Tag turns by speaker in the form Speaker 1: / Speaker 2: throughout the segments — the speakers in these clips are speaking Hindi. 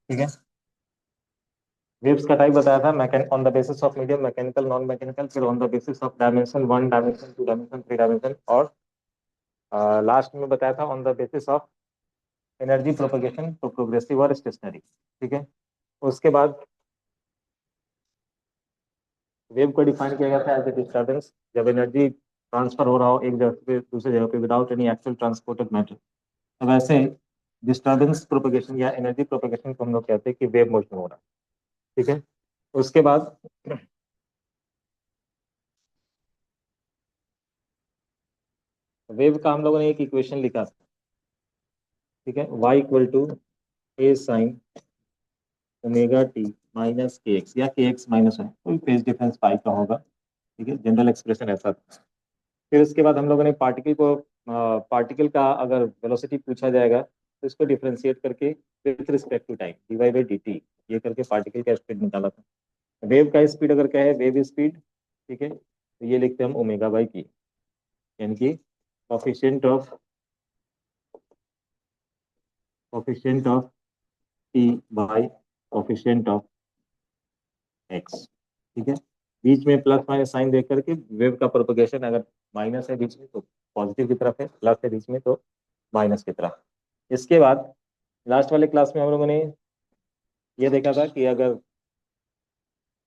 Speaker 1: ठीक है। वेव्स का टाइप बताया था, मैकेन on the basis of medium, mechanical, non mechanical, फिर on the basis of dimension, one dimension, two dimension, three dimension, और लास्ट में बताया था on the basis of energy propagation, तो प्रोग्रेसिव और स्टेशनरी। ठीक है। उसके बाद वेव को डिफाइन किया गया था एज ए डिस्टर्बेंस जब एनर्जी ट्रांसफर हो रहा हो एक जगह पे दूसरे जगह पे without any actual transported matter. तो वैसे डिस्टर्बेंस प्रोपगेशन या एनर्जी प्रोपगेशन को हम लोग कहते हैं कि वेव मोशन हो रहा है। ठीक है। उसके बाद वेव का हम लोगों ने एक इक्वेशन लिखा था। ठीक है, y equal to A sine omega T minus K X या के एक्स माइनस वन, कोई फेज डिफरेंस पाई का होगा। ठीक है, जनरल एक्सप्रेशन ऐसा था। फिर उसके बाद हम लोगों ने पार्टिकल को, पार्टिकल का अगर वेलोसिटी पूछा जाएगा तो इसको डिफरेंशिएट करके with respect to time D Y by D T ये करके पार्टिकल का स्पीड निकाला था। वेव का स्पीड अगर क्या है, वेव स्पीड, ठीक है, तो ये लिखते हैं हम ओमेगा बाई की, यानी कि coefficient of coefficient of T by coefficient of x. ठीक है। बीच में प्लस माइनस साइन देख करके वेव का प्रोपगेशन अगर माइनस है बीच में तो पॉजिटिव की तरफ है, प्लस है बीच में तो माइनस की तरफ। इसके बाद लास्ट वाले क्लास में हम लोगों ने ये देखा था कि अगर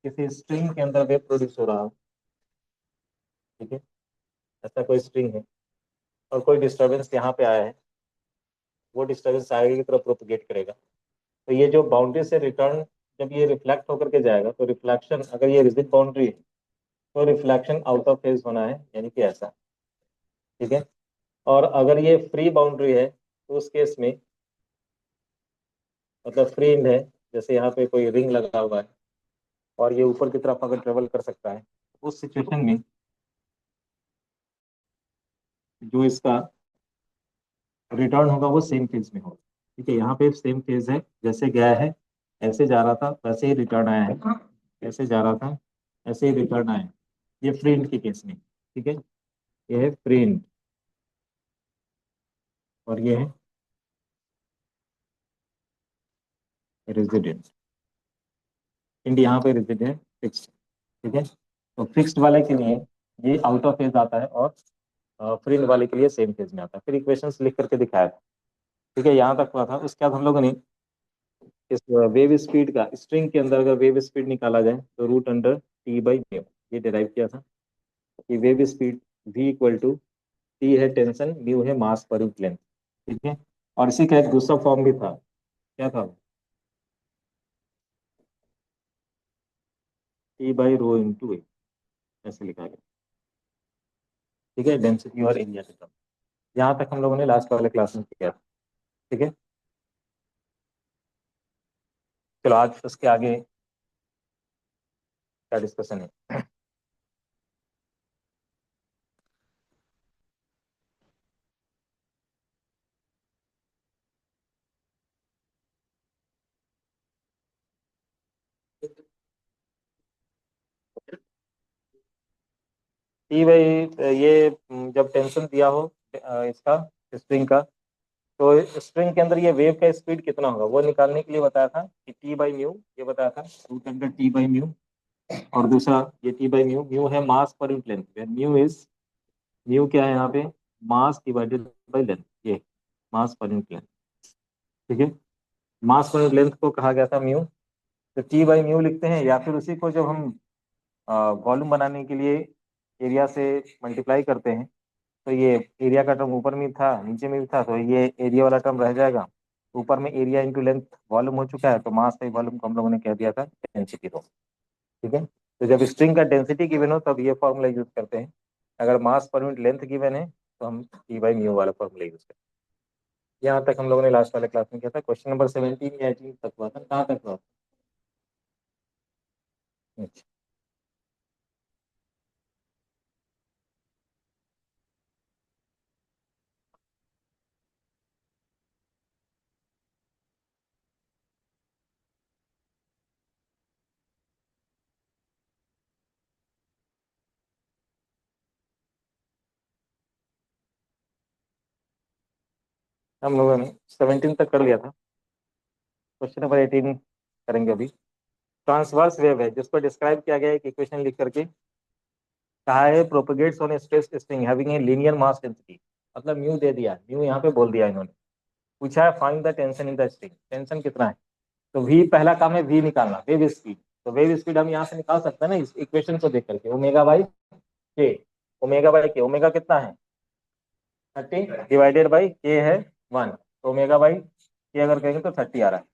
Speaker 1: किसी स्ट्रिंग के अंदर वेव प्रोड्यूस हो रहा हो, ठीक है, ऐसा कोई स्ट्रिंग है और कोई डिस्टर्बेंस यहाँ पे आया है, वो डिस्टर्बेंस आगे की तरफ प्रोपगेट करेगा, तो ये जो बाउंड्री से रिटर्न जब ये रिफ्लेक्ट होकर के जाएगा तो रिफ्लेक्शन, अगर ये रिजिड बाउंड्री है तो रिफ्लेक्शन आउट ऑफ फेज होना है, यानी कि ऐसा। ठीक है। और अगर ये फ्री बाउंड्री है तो उस केस में, मतलब फ्री इंड है, जैसे यहाँ पे कोई रिंग लगा हुआ है और ये ऊपर की तरफ अगर ट्रेवल कर सकता है, उस सिचुएशन में जो इसका रिटर्न होगा वो सेम फेज में होगा। ठीक है, यहाँ पे सेम फेज है, जैसे गया है ऐसे जा रहा था वैसे ही रिटर्न आया है, ऐसे जा रहा था ऐसे ही रिटर्न आया है। ये फ्री इंड के केस में। ठीक है, ये है फ्री इंड और ये है रेजिडेंट। इंड यहाँ पे रिजिड है, फिक्स। ठीक है, तो फिक्स्ड वाले के लिए ये आउट ऑफ फेज आता है और फ्री वाले के लिए सेम फेज में आता है। फिर इक्वेशंस लिख करके दिखाया था। ठीक है, यहाँ तक हुआ था। उसके बाद हम लोगों ने इस वेव स्पीड का स्ट्रिंग के अंदर अगर वेव स्पीड निकाला जाए तो root under T by mu ये डिराइव किया था कि wave speed v equal to T है टेंशन, म्यू है मास पर यूनिट लेंथ। ठीक है, और इसी का एक दूसरा फॉर्म भी था, क्या था, टी बाई रो इंटू ए, ऐसे लिखा गया। ठीक है, डेंसिटी और एरिया के टर्म। यहाँ तक हम लोगों ने लास्ट वाले क्लास में किया था। ठीक है, चलो आज उसके आगे क्या डिस्कशन है। टी भाई, ये जब टेंशन दिया हो इसका, स्प्रिंग का, तो स्प्रिंग के अंदर ये वेव का स्पीड कितना होगा वो निकालने के लिए बताया था कि टी बाई म्यू, ये बताया था root under T by mu. और दूसरा ये टी बाई म्यू, म्यू है मास पर unit length, mu is, mu क्या है यहाँ पे, मास डिवाइडेड बाई लेंथ, ये मास पर यूनिट लेंथ। ठीक है, मास पर यूनिट लेंथ को कहा गया था म्यू। तो टी बाई म्यू लिखते हैं, या फिर उसी को जब हम वॉल्यूम बनाने के लिए एरिया से मल्टीप्लाई करते हैं तो ये एरिया का टर्म ऊपर में था नीचे में भी था, तो ये एरिया वाला टर्म रह जाएगा। ऊपर में एरिया इंटू लेंथ वॉल्यूम हो चुका है, तो मास बाई वॉल्यूम को हम लोगों ने कह दिया था डेंसिटी दो। ठीक है, तो जब स्ट्रिंग का डेंसिटी गिवन हो तब ये फॉर्मूला यूज करते हैं। अगर मास पर यूनिट लेंथ गिवन है तो हम टी बाई म्यू वाला फॉर्मूला यूज करते हैं। यहाँ तक हम लोगों ने लास्ट वाले क्लास में किया था। क्वेश्चन नंबर 17 या 18 तक हुआ था, कहाँ तक हुआ था? अच्छा, हम लोगों ने 17 तक कर लिया था। क्वेश्चन नंबर 18 करेंगे अभी। ट्रांसवर्स वेव है जिसको डिस्क्राइब किया गया है एक इक्वेशन लिख करके, कहा है propagates on stress string having a linear mass density, मतलब म्यू दे दिया, म्यू यहाँ पे बोल दिया इन्होंने। पूछा है find the tension in the string, tension कितना है। तो वी पहला काम है वी निकालना, वेव स्पीड। तो वेव स्पीड हम यहाँ से निकाल सकते हैं ना इस इक्वेशन को देख करके, omega by k. Omega by k, omega कितना है 30 डिवाइडेड बाई के है 1, तो ओमेगा बाई के अगर कहेंगे तो 30 आ रहा है।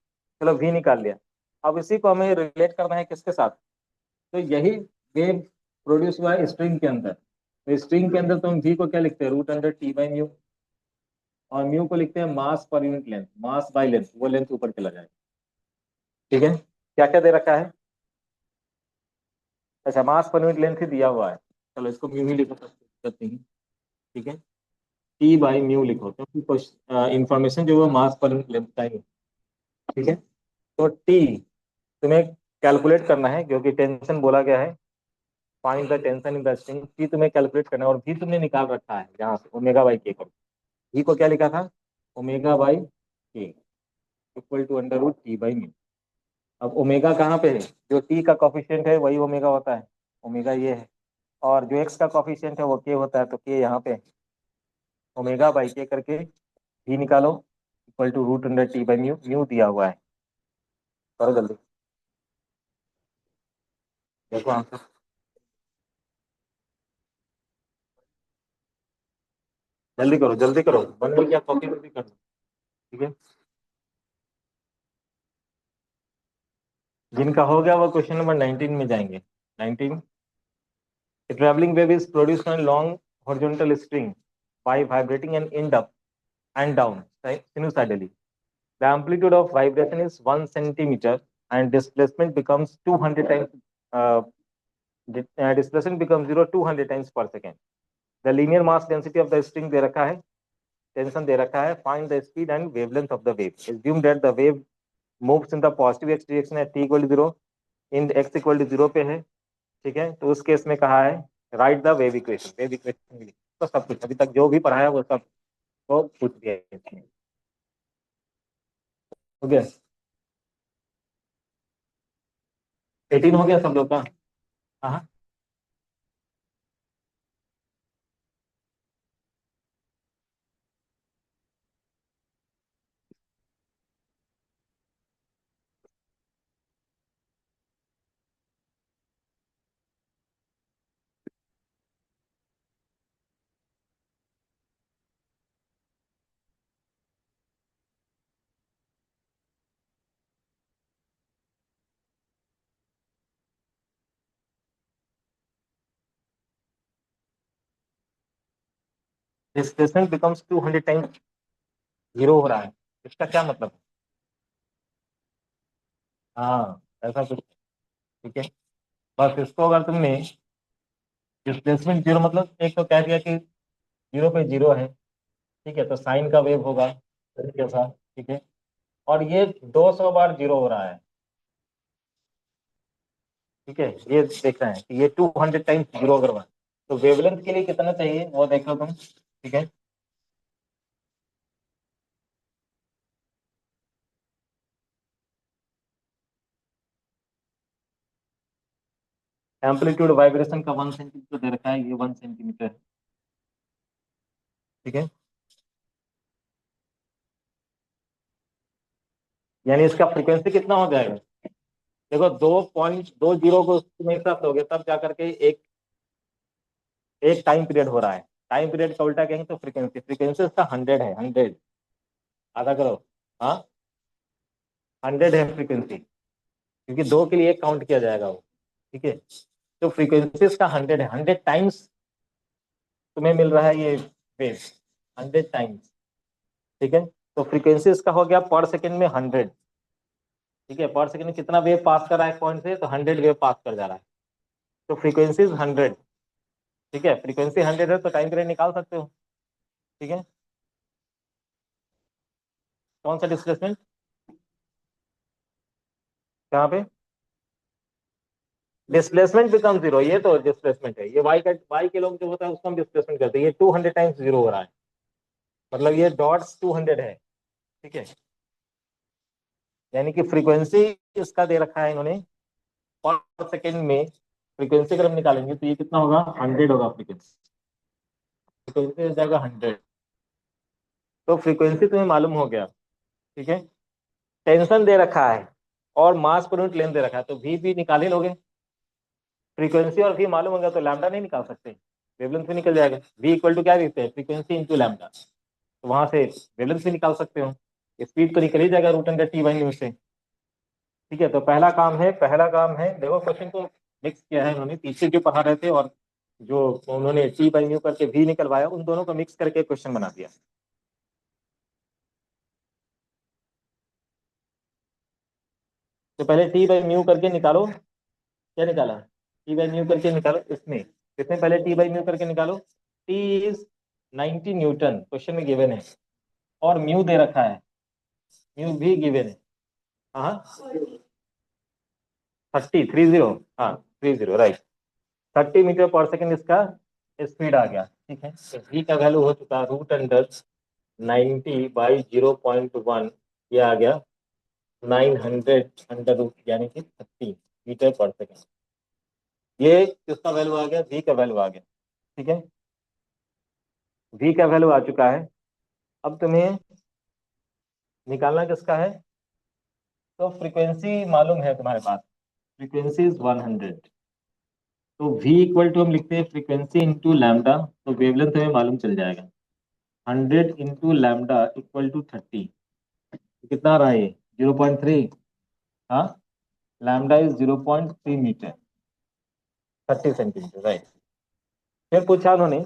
Speaker 1: चलो वी निकाल लिया। अब इसी को हमें रिलेट करना है किसके साथ, तो यही वेव प्रोड्यूस हुआ है स्ट्रिंग के अंदर। तो स्ट्रिंग के अंदर तो हम वी को क्या लिखते हैं, root under T by mu, और म्यू को लिखते हैं मास पर unit length, mass by length, वो लेंथ ऊपर चला जाएगा। ठीक है, क्या क्या दे रखा है, अच्छा मास पर यूनिट लेंथ ही दिया हुआ है, चलो इसको म्यू ही लिखो करते हैं। ठीक है, टी बाई म्यू लिखो क्योंकि इंफॉर्मेशन जो है मास पर यूनिट लेंथ का ही है। ठीक है, तो टी तुम्हें कैलकुलेट करना है क्योंकि टेंशन बोला गया है, find the tension in the string, T तुम्हें कैलकुलेट करना है, और भी तुमने निकाल रखा है यहाँ से ओमेगा बाई के को। भी को क्या लिखा था, omega by K equal to under root T by mu. अब ओमेगा कहाँ पे है, जो टी का कॉफिशिएंट है वही ओमेगा होता है, ओमेगा ये है, और जो एक्स का कॉफिशिएंट है वो के होता है, तो के यहाँ पे ओमेगा बाई के करके भी निकालो equal to root under T by mu, mu दिया हुआ है। करो जल्दी, देखो आंसर, जल्दी करो जल्दी करो, बंद हो गया कॉपी में भी कर दो। ठीक है, जिनका हो गया वो क्वेश्चन नंबर 19 में जाएंगे। 19, a traveling wave is produced on a long horizontal string by vibrating and end up and down sinusoidally. The amplitude of vibration is 1 centimeter and displacement becomes 200 times uh, displacement becomes 200 times per second. The linear mass density of the string दे रखा है, टेंशन दे रखा है, find the speed and wavelength of the wave. Assume that the wave moves in the positive x direction at t equal to 0, in x equal to 0 पे है। ठीक है, तो उस केस में कहा है right the wave equation, wave equation तो सब कुछ अभी तक जो भी पढ़ाया वो सब को पूछ दिया है। हो गया, 18 हो गया सब लोग का। हाँ, डिस्प्लेसमेंट बिकम्स 200 टाइम्स जीरो हो रहा है, इसका क्या मतलब है? हाँ ऐसा कुछ। ठीक है, बस इसको अगर तुमने डिस्प्लेसमेंट जीरो मतलब एक तो कह दिया कि जीरो पे जीरो है, ठीक है, तो साइन का वेव होगा जैसा। ठीक है, और ये 200 बार जीरो हो रहा है। ठीक है, ये देख रहे हैं कि ये 200 टाइम्स जीरो अगर हुआ, तो वेवलेंथ के लिए कितना चाहिए वो देख लो तुम। ठीक है, एम्पलीट्यूड वाइब्रेशन का 1 सेंटीमीटर दे रखा है, ये 1 सेंटीमीटर है। ठीक है, यानी इसका फ्रीक्वेंसी कितना हो जाएगा, देखो 2.20 को तुम एक साथ लोगे तब जाकर के एक एक टाइम पीरियड हो रहा है। टाइम पीरियड का उल्टा कहेंगे तो फ्रीक्वेंसी, फ्रीक्वेंसी इसका 100 है, 100 आधा करो। हाँ, 100 है फ्रीक्वेंसी, क्योंकि दो के लिए एक काउंट किया जाएगा वो। ठीक है, तो फ्रीक्वेंसी इसका 100 है, 100 टाइम्स तुम्हें मिल रहा है ये वेव, 100 टाइम्स। ठीक है, तो फ्रीक्वेंसी इसका हो गया पर सेकंड में 100। ठीक है, पर सेकंड में कितना वेव पास कर रहा है पॉइंट से, तो 100 वेव पास कर जा रहा है, तो फ्रीक्वेंसी 100। ठीक है, फ्रीक्वेंसी 100 है तो टाइम पीरियड निकाल सकते हो। ठीक है, कौन सा डिस्प्लेसमेंट, कहाँ पे डिस्प्लेसमेंट बिकम जीरो, ये तो डिस्प्लेसमेंट है, ये वाई के लोग जो होता है उसको हम डिस्प्लेसमेंट करते हैं, ये 200 टाइम्स जीरो हो रहा है, मतलब ये डॉट्स 200 है। ठीक है, यानी कि फ्रीक्वेंसी इसका दे रखा है इन्होंने पर सेकेंड में। फ्रीक्वेंसी अगर हम निकालेंगे तो ये कितना होगा, 100 होगा फ्रीक्वेंसी। फ्रीक्वेंसी हो जाएगा 100। तो फ्रीक्वेंसी तुम्हें मालूम हो गया, ठीक है। टेंशन दे रखा है और मास पर यूनिट लेंथ दे रखा है, तो वी भी निकाल ही लोगे। फ्रीक्वेंसी और वी मालूम होगा तो लैम्डा नहीं निकाल सकते, वेवलेंथ भी निकल जाएगा। वी इक्वल टू क्या देते हैं, फ्रीक्वेंसी इंटू लैम्डा, तो वहां से वेवलेंथ भी निकाल सकते हो। स्पीड तो निकल ही जाएगा root under T by mu से। ठीक है, तो पहला काम है, देखो क्वेश्चन को मिक्स किया है उन्होंने, पीछे जो पढ़ा रहे थे और जो उन्होंने टी बाई न्यू करके वी निकलवाया, उन दोनों को मिक्स करके क्वेश्चन बना दिया। तो पहले टी बाई म्यू करके निकालो, क्या निकाला, टी बाई म्यू करके निकालो। इसमें पहले टी बाई म्यू करके निकालो। टी इज 90 न्यूटन क्वेश्चन में गिवन है, और म्यू दे रखा है, म्यू भी गिवन है। हाँ 30 हाँ 30 राइट। 30 मीटर पर सेकेंड इसका स्पीड आ गया, ठीक है। तो v का वैल्यू हो चुका रूट अंडर 90/0.1, ये आ गया 900 अंडर रूट, यानी कि 30 मीटर पर सेकेंड। ये किसका वैल्यू आ गया, v का वैल्यू आ गया, ठीक है। v का वैल्यू आ चुका है। अब तुम्हें निकालना किसका है, तो फ्रीक्वेंसी मालूम है तुम्हारे पास, फ्रीक्वेंसी इज 100। तो v इक्वल टू हम लिखते हैं फ्रीक्वेंसी इंटू लैम्डा, तो वेवलेंथ हमें मालूम चल जाएगा। 100 इंटू लैम्डा इक्वल टू 30, कितना आ रहा है ये, 0.3। हाँ, lambda is 0.3 metre, 30 centimetre, right. फिर पूछा उन्होंने,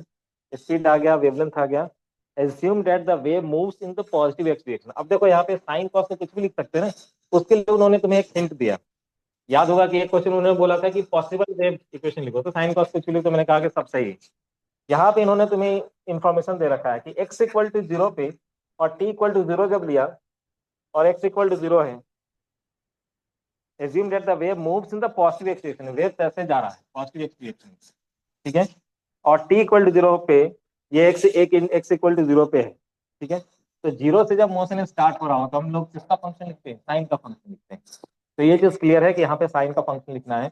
Speaker 1: स्पीड आ गया, वेवलेंथ आ गया। Assume that the wave moves in the positive X direction. अब देखो यहाँ पे साइन कॉस में कुछ भी लिख सकते हैं ना, उसके लिए उन्होंने तुम्हें एक हिंट दिया। याद होगा कि एक क्वेश्चन उन्होंने बोला था कि पॉसिबल वेव इक्वेशन लिखो, तो साइन कॉस कुछ भी लिखो, तो मैंने कहा कि सब सही है। यहाँ पे इन्होंने तुम्हें इंफॉर्मेशन दे रखा है कि x इक्वल टू 0 पे और t इक्वल टू 0 जब लिया और x इक्वल टू 0 है, assume that the wave moves in the positive x direction, wave कैसे जा रहा है, पॉजिटिव x डायरेक्शन, ठीक है। और t इक्वल टू 0 पे ये x इक्वल टू 0 पे है, ठीक है। तो 0 से जब मोशन स्टार्ट हो रहा हो तो हम लोग किसका फंक्शन लिखते हैं, साइन का फंक्शन लिखते हैं। तो ये चीज क्लियर है कि यहाँ पे साइन का फंक्शन लिखना है।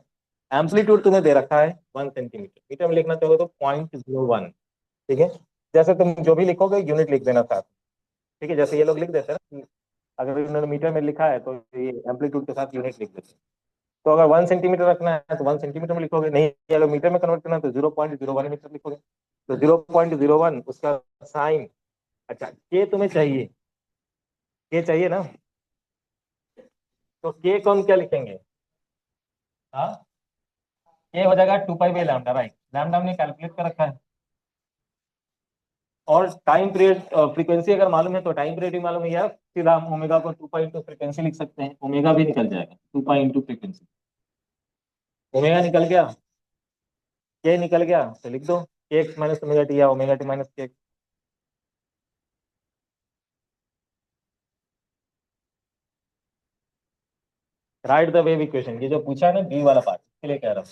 Speaker 1: एम्पलीट्यूड तुम्हें दे रखा है 1 सेंटीमीटर, मीटर में लिखना चाहोगे तो 0.01, ठीक है। जैसे तुम जो भी लिखोगे यूनिट लिख देना साथ, ठीक है। जैसे ये लोग लिख देते हैं ना, अगर इन्होंने मीटर में लिखा है तो ये एम्पलीट्यूड के साथ यूनिट लिख देते हैं। तो अगर 1 सेंटीमीटर रखना है तो 1 सेंटीमीटर में लिखोगे, नहीं अगर मीटर में कन्वर्ट करना है तो 0.01 मीटर लिखोगे। तो 0.01 उसका साइन। अच्छा, के तुम्हें चाहिए, के चाहिए ना, तो के को हम क्या लिखेंगे, हाँ, के हो जाएगा 2 pi by lambda, right. Lambda हमने कैलकुलेट कर रखा है। और टाइम पीरियड, फ्रीक्वेंसी अगर मालूम है तो टाइम पीरियड भी मालूम है यार, सीधा हम ओमेगा को 2 पाई इंटू फ्रीक्वेंसी लिख सकते हैं, ओमेगा भी निकल जाएगा, 2 पाई इंटू फ्रीक्वेंसी। ओमेगा निकल गया, के निकल गया, तो लिख दो के एक्स माइनस ओमेगा टी या ओमेगा टी माइनस के। राइट द वेव इक्वेशन, ये जो पूछा है ना बी वाला पार्ट, इसके लिए कह रहा हूँ।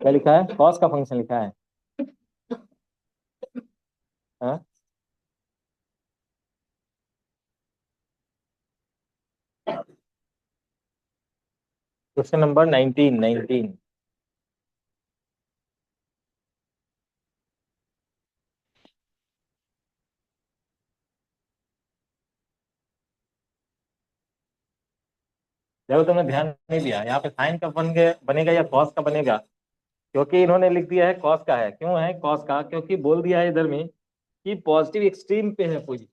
Speaker 1: क्या लिखा है, कॉस का फंक्शन लिखा है। हाँ, क्वेश्चन नंबर 19। देखो तुमने ध्यान नहीं दिया, यहाँ पे साइन का बनेगा या कॉस का बनेगा, क्योंकि इन्होंने लिख दिया है कॉस का है। क्यों है कॉस का, क्योंकि बोल दिया है इधर में कि पॉजिटिव एक्सट्रीम पे है पोजीशन,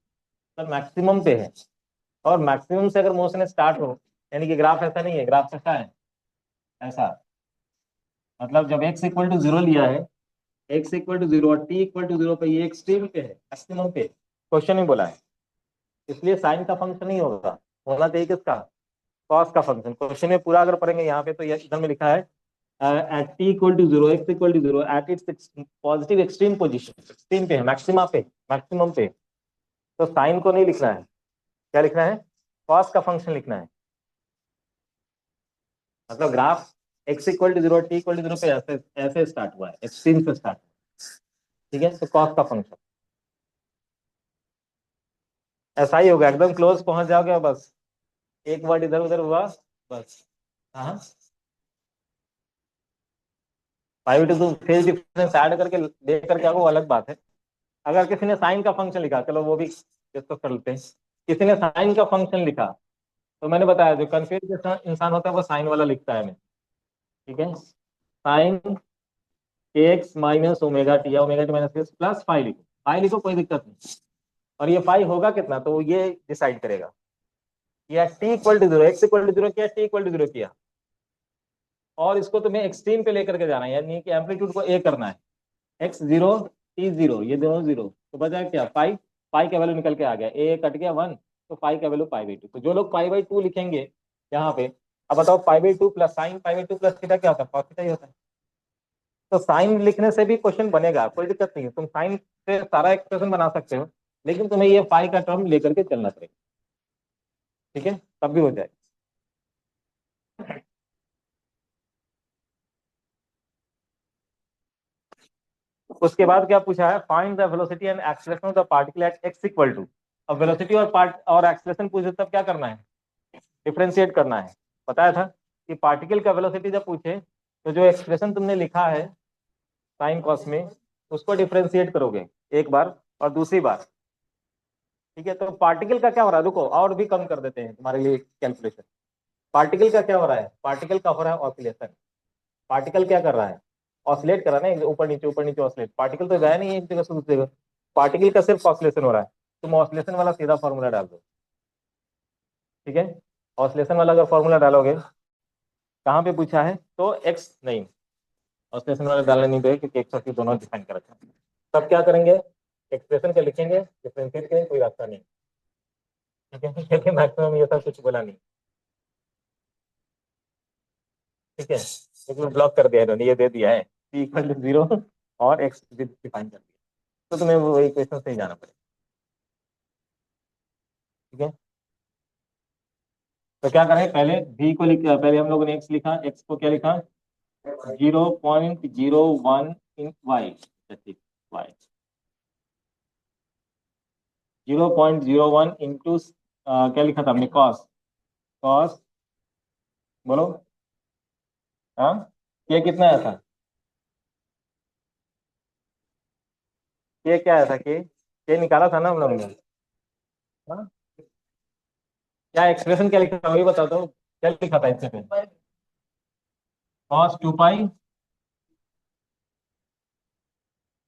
Speaker 1: मतलब मैक्सिमम पे है। और मैक्सिमम से अगर मोशन स्टार्ट हो, यानी कि ग्राफ ऐसा नहीं है, ग्राफ ऐसा है, ऐसा। मतलब जब x इक्वल टू 0 लिया है, x इक्वल टू 0 और t इक्वल टू 0 पे, ये एक्सट्रीम पे है, मैक्सिमम पे क्वेश्चन में बोला है। इसलिए साइन का फंक्शन नहीं होगा, होना चाहिए किसका, कॉस का फंक्शन। क्वेश्चन में पूरा अगर पढ़ेंगे यहाँ पे तो ये इधर में लिखा है at t equal to 0, x equal to 0 at its positive extreme position, extreme पे है, मैक्सिमा पे, मैक्सिमम पे। तो साइन को नहीं लिखना है, क्या लिखना है, कॉस का फंक्शन लिखना है। मतलब graph x equal to zero, T equal to zero पे ऐसे ऐसे स्टार्ट हुआ है, एक्सट्रीम से स्टार्ट। ठीक है, तो कॉस का फंक्शन ऐसा ही होगा, एकदम क्लोज पहुंच जाओगे बस, एक वर्ड इधर उधर हुआ बस। हाँ, five to two phase difference add करके देख करके आओ, वो अलग बात है। अगर किसी ने साइन का फंक्शन लिखा, चलो वो भी डिस्कस कर लेते हैं। किसी ने साइन का फंक्शन लिखा, तो मैंने बताया जो कंफ्यूज इंसान होता है वो साइन वाला लिखता है मैं। ठीक है, sine x minus omega t या omega T minus x plus five लिखो, फाइव लिखो कोई दिक्कत नहीं। और ये फाइव होगा कितना, तो ये डिसाइड करेगा। या T equal to zero, X equal to zero किया, टी इक्वल टू जीरो किया, और इसको तुम्हें एक्सट्रीम पे लेकर के जाना है, यानी कि एम्पलीट्यूड को ए करना है। एक्स जीरो, टी जीरो, ये दोनों जीरो, तो बचा क्या, फाइव। फाइव का वैल्यू निकल के आ गया, ए कट गया वन, तो फाइव का वैल्यू पाई बाई टू। तो जो लोग पाई बाई टू लिखेंगे यहाँ पे, अब बताओ pi by two plus sine pi by two plus theta क्या होता है, कॉस थीटा ही होता है। तो साइन लिखने से भी क्वेश्चन बनेगा, कोई दिक्कत नहीं है, तुम साइन से सारा एक्सप्रेशन बना सकते हो, लेकिन तुम्हें ये फाइव का टर्म लेकर के चलना पड़ेगा। ठीक है, तब भी हो जाए। उसके बाद क्या पूछा है, find the velocity and acceleration of the particle at X equal to. अब वेलोसिटी और पार्ट और एक्सीलरेशन पूछे तब क्या करना है, डिफ्रेंशिएट करना है। बताया था कि पार्टिकल का वेलोसिटी जब पूछे, तो जो एक्सप्रेशन तुमने लिखा है साइन कॉस में, उसको डिफ्रेंशिएट करोगे एक बार और दूसरी बार। ठीक है, तो पार्टिकल का क्या हो रहा है, रुको और भी कम कर देते हैं तुम्हारे लिए कैलकुलेशन। पार्टिकल का क्या हो रहा है, पार्टिकल का हो रहा है ऑसिलेशन। पार्टिकल क्या कर रहा है, ऑसिलेट कर रहा है ना, ऊपर नीचे ऑसिलेट। पार्टिकल तो गया नहीं एक जगह से दूसरी जगह, पार्टिकल का सिर्फ ऑसिलेशन हो रहा है। तुम ऑसिलेशन वाला सीधा फॉर्मूला डाल दो। ठीक है, ऑसिलेशन वाला अगर फॉर्मूला डालोगे, कहाँ पे पूछा है, तो एक्स नहीं, ऑसिलेशन वाला डालने नहीं देगा क्योंकि एक्स और टी दोनों डिफाइन कर रखा है। तब क्या करेंगे, एक्सप्रेशन के लिखेंगे, डिफरेंशिएट करेंगे, कोई रास्ता नहीं। ठीक है, क्योंकि मैक्सिमम ये सब कुछ बोला नहीं। ठीक है, लेकिन ब्लॉक कर दिया इन्होंने, ये दे दिया है टी इक्वल टू जीरो और एक्स डिफाइन कर दिया, तो तुम्हें वो इक्वेशन से ही जाना पड़ेगा। ठीक है, तो क्या करें, पहले v को लिखा, पहले हम लोगों ने x लिखा, x को क्या लिखा, 0.01 इन वाई, वाई 0.01 इंटू क्या लिखा था हमने, कॉस। कॉस, बोलो, हाँ, ये कितना आया था, ये क्या आया था, के निकाला था ना हम लोगों ने। हाँ? क्या एक्सप्रेशन क्या लिखा था वही बता दो, क्या लिखा था इससे पहले, कॉस टू पाई।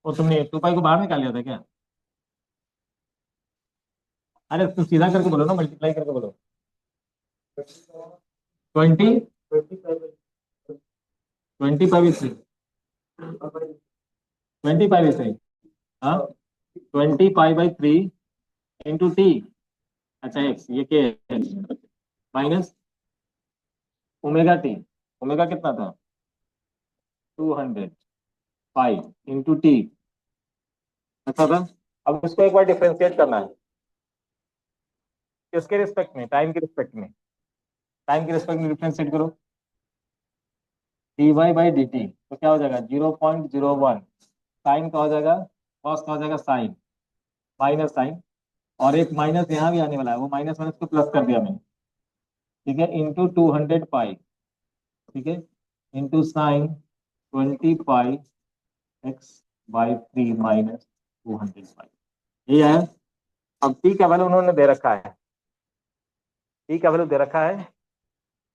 Speaker 1: और तुमने टू पाई को बाहर निकाल लिया था क्या, अरे तुम सीधा करके बोलो ना, मल्टीप्लाई करके बोलो। 20, 25 is 25 is सही। हाँ, 20 पाई बाई 3 इंटू टी, अच्छा एक्स, ये क्या है, माइनस ओमेगा टी। ओमेगा कितना था, 200 पाई इंटू टी, अच्छा था। अब इसको एक बार डिफ्रेंशिएट करना है, किसके रिस्पेक्ट में, टाइम के रिस्पेक्ट में। टाइम के रिस्पेक्ट में डिफ्रेंशिएट करो, D Y by D T, तो क्या हो जाएगा 0.01, साइन का हो जाएगा, कॉस का हो जाएगा साइन, माइनस साइन, और एक माइनस यहाँ भी आने वाला है, वो माइनस माइनस को प्लस कर दिया मैंने। ठीक है, इंटू 200 पाई। ठीक है, इंटू साइन 20 पाई x/3 माइनस 200 पाई, ये है। अब टी का वैल्यू उन्होंने दे रखा है, टी का वैल्यू दे रखा है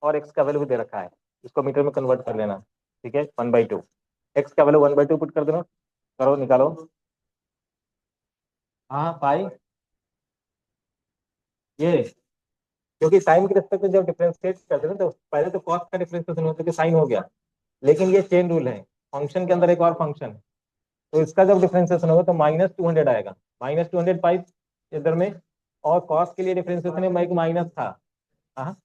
Speaker 1: और एक्स का वैल्यू भी दे रखा है, इसको मीटर में कन्वर्ट कर लेना। ठीक है, 1/2, एक्स का वैल्यू 1/2 पुट कर देना, करो निकालो। हाँ पाई, ये क्योंकि टाइम के रिस्पेक्ट में जब डिफरेंशिएट करते हैं तो पहले तो कॉस्ट का डिफरेंशिएशन होता है कि साइन हो गया, लेकिन ये चेन रूल है, फंक्शन के अंदर एक और फंक्शन है, तो इसका जब डिफरेंशिएशन होगा तो -200 आएगा, -200 पाई इधर में। और कॉस के लिए डिफरेंशिएशन में एक माइनस था। हाँ,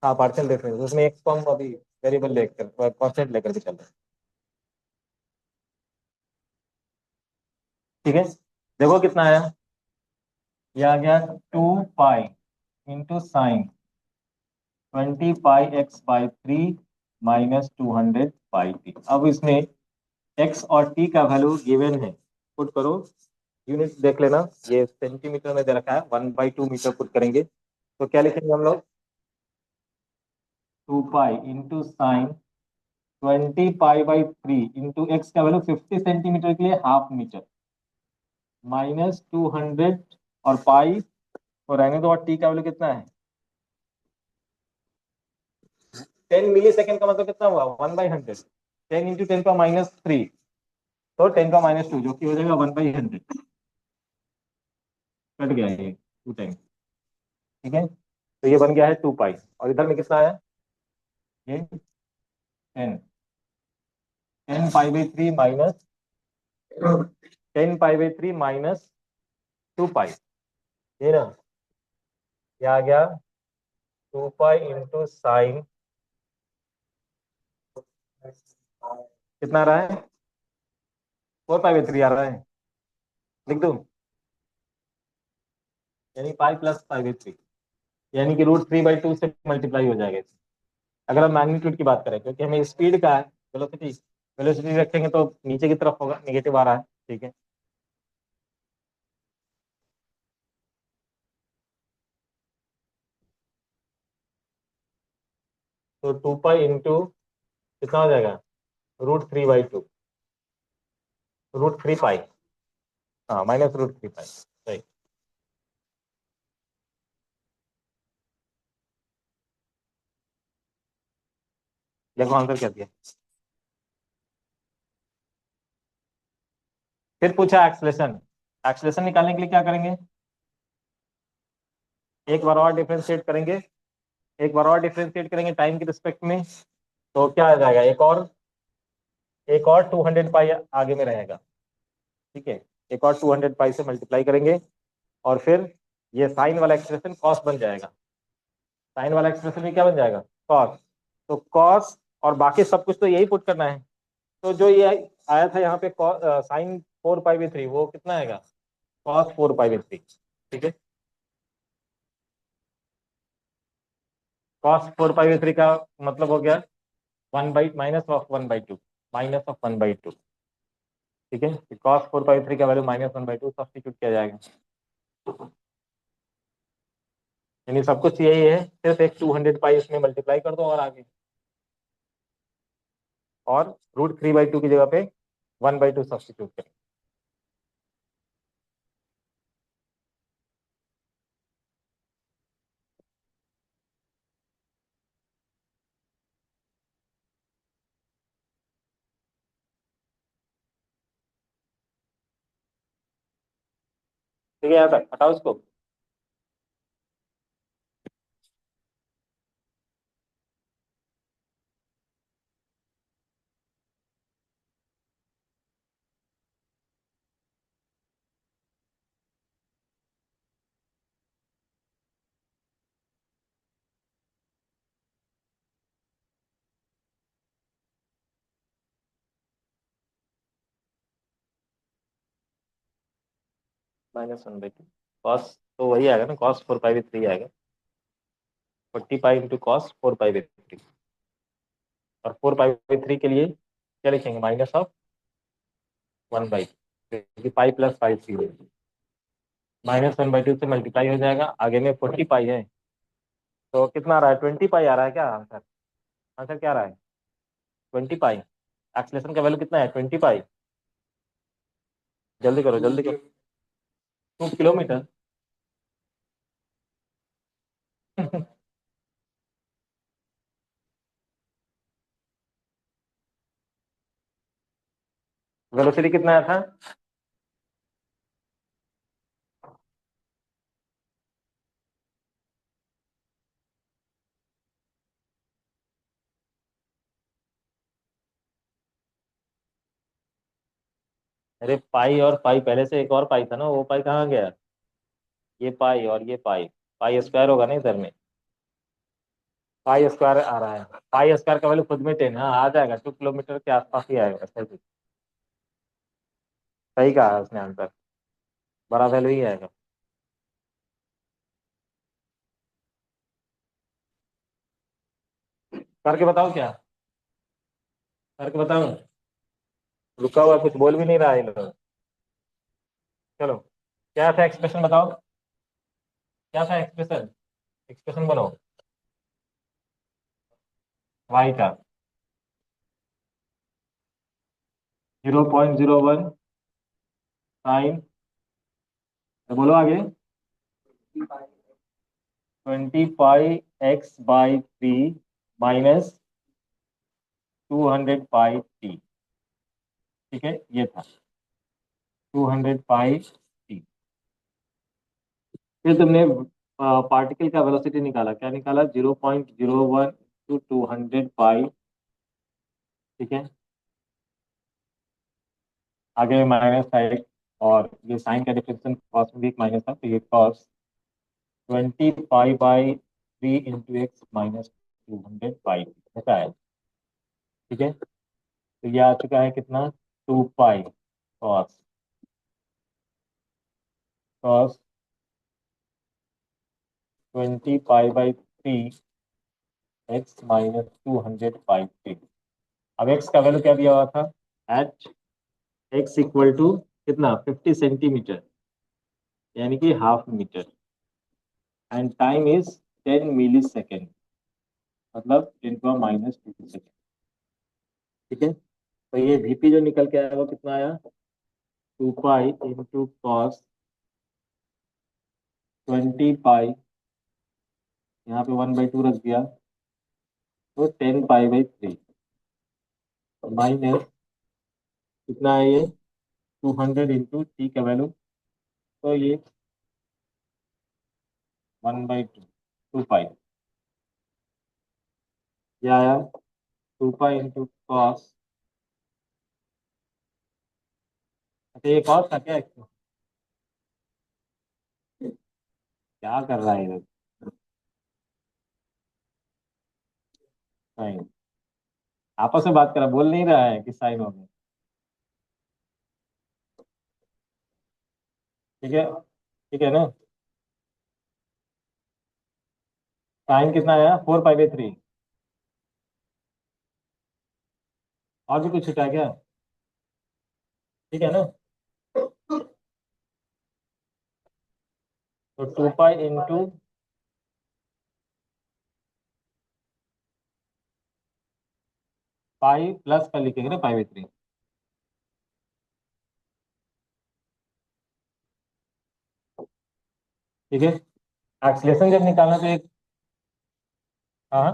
Speaker 1: हाँ पार्शियल डिफरेंस, उसमें एक को हम अभी वेरिएबल लेकर कॉन्स्टेंट लेकर के चल रहे हैं। ठीक है, देखो कितना आया, ये आ गया 2 पाई इंटू साइन 20 पाई x/3 -200 पाई टी। अब इसमें एक्स और टी का वैल्यू गिवन है, पुट करो। यूनिट देख लेना, ये सेंटीमीटर में दे रखा है, 1/2 मीटर पुट करेंगे तो क्या लिखेंगे हम लोग? 2 पाई इंटू साइन 20 पाई/3 इंटू एक्स का वैल्यू 50 सेंटीमीटर के लिए ½ मीटर, -200 और पाई और रहने दो, और टी का वैल्यू कितना है? 10 मिली सेकेंड का मतलब कितना हुआ? 1/100। 10 × 10⁻³ तो 10⁻², जो कि हो जाएगा 1/100। कट गया ये 2 टाइम। ठीक है, तो ये बन गया है 2 पाई, और इधर में कितना आया? ये 10। 10 पाई/3 माइनस 10 पाई/3 - 2 पाई, ये ना, ये आ गया 2 पाई इंटू साइन, कितना आ रहा है? 4 पाई/3 आ रहा है, लिख दूं? यानी पाई+π/3, यानी कि √3/2 से मल्टीप्लाई हो जाएगा इससे। अगर हम मैग्नीट्यूड की बात करें, क्योंकि हमें स्पीड का है, वेलोसिटी वेलोसिटी रखेंगे तो नीचे की तरफ होगा, नेगेटिव आ रहा है। ठीक है, तो 2 पाई इंटू कितना हो जाएगा? √3/2, √3 पाई, हाँ, -√3 पाई, सही। देखो आंसर क्या दिया। फिर पूछा एक्सलेशन। एक्सलेशन निकालने के लिए क्या करेंगे? एक बार और डिफरेंशिएट करेंगे, एक बार और डिफरेंशिएट करेंगे टाइम के रिस्पेक्ट में, तो क्या आ जाएगा? एक और 200 पाई आगे में रहेगा। ठीक है, एक और 200 पाई से मल्टीप्लाई करेंगे, और फिर ये साइन वाला एक्सप्रेशन कॉस बन जाएगा। साइन वाला एक्सप्रेशन में क्या बन जाएगा? कॉस। तो कॉस, और बाकी सब कुछ तो यही पुट करना है। तो जो ये आया था यहाँ पे साइन 4 पाई/3, वो कितना आएगा? cos 4 पाई/3। ठीक है, cos 4 पाई/3 का मतलब हो गया 1 बाई -(1/2), -(1/2). ठीक है, cos 4 पाई/3 का वैल्यू -1/2 सब्स्टिट्यूट किया जाएगा, यानी सब कुछ यही है, सिर्फ एक 200 पाई इसमें मल्टीप्लाई कर दो और आगे, और √3/2 की जगह पे 1/2 सब्स्टिट्यूट करें। ठीक है, यहाँ तक हटाओ इसको। -1/2 कॉस, तो वही आएगा ना, cos 4 पाई/3 आएगा, 40 पाई इंटू cos 4 पाई/3। और 4 पाई/3 के लिए क्या लिखेंगे? -(1/2), क्योंकि पाई+π3 -(1/2) से मल्टीप्लाई हो जाएगा, आगे में 40 पाई है, तो कितना आ रहा है? 20 पाई आ रहा है क्या आंसर? आंसर क्या आ रहा है? 20 पाई। एक्सलेशन का वैल्यू कितना है? 20 पाई। जल्दी करो, जल्दी करो। 2 किलोमीटर। वेलोसिटी कितना आया था? अरे पाई और पाई, पहले से एक और पाई था ना, वो पाई कहाँ गया? ये पाई और ये पाई, पाई स्क्वायर होगा ना इधर में, पाई स्क्वायर आ रहा है। पाई स्क्वायर का वैल्यू खुद में 10, हाँ आ जाएगा, 2 किलोमीटर के आसपास ही आएगा, सही। सही कहा है उसने आंसर, बड़ा वैल्यू ही आएगा। करके बताओ क्या। करके बताऊं? रुका हुआ कुछ बोल भी नहीं रहा है ये लोग। चलो, क्या था एक्सप्रेशन बताओ, क्या था एक्सप्रेशन? एक्सप्रेशन बनाओ वाई का। 0.01 साइन, बोलो आगे। 20 पाई x/3 माइनस 200 पाई t। ठीक है, ये था 200 पाई t। फिर तुमने पार्टिकल का वेलोसिटी निकाला, क्या निकाला? 0.01 टू 200 पाई। ठीक है, आगे माइनस था एक, और ये साइन का डिफरेंशियल कॉस में भी एक माइनस था, तो ये कॉस 20 पाई/3 × x - 200 पाई ठीक है, तो ये आ चुका है कितना? 2 पाई कॉस, कॉस 20 पाई/3 x - 200 पाई। अब x का वैल्यू क्या दिया हुआ था? एट x इक्वल टू कितना? 50 सेंटीमीटर, यानी कि half metre, and time is 10 millisecond, मतलब 10⁻²⁰ ठीक है, तो ये vp जो निकल के आया वो कितना आया? 2 पाई × cos 20 पाई, यहाँ पे 1/2 रख दिया, तो 10 पाई/3 माइनस कितना है ये? 200 × t का वैल्यू, तो ये 1/2, 2 पाई, ये आया 2 पाई × cos। अच्छा, ये cos था क्या? क्या कर रहा है ये? साइन, आपस में बात कर रहा, बोल नहीं रहा है कि साइन हो गया। ठीक है, ठीक है ना? साइन कितना आया? 4 पाई/3। और भी कुछ छुटा है क्या? ठीक है ना? तो 2 पाई × पाई प्लस का लिखेंगे ना, पाई/3। ठीक है, एक्सलेशन जब निकालना तो एक, हाँ,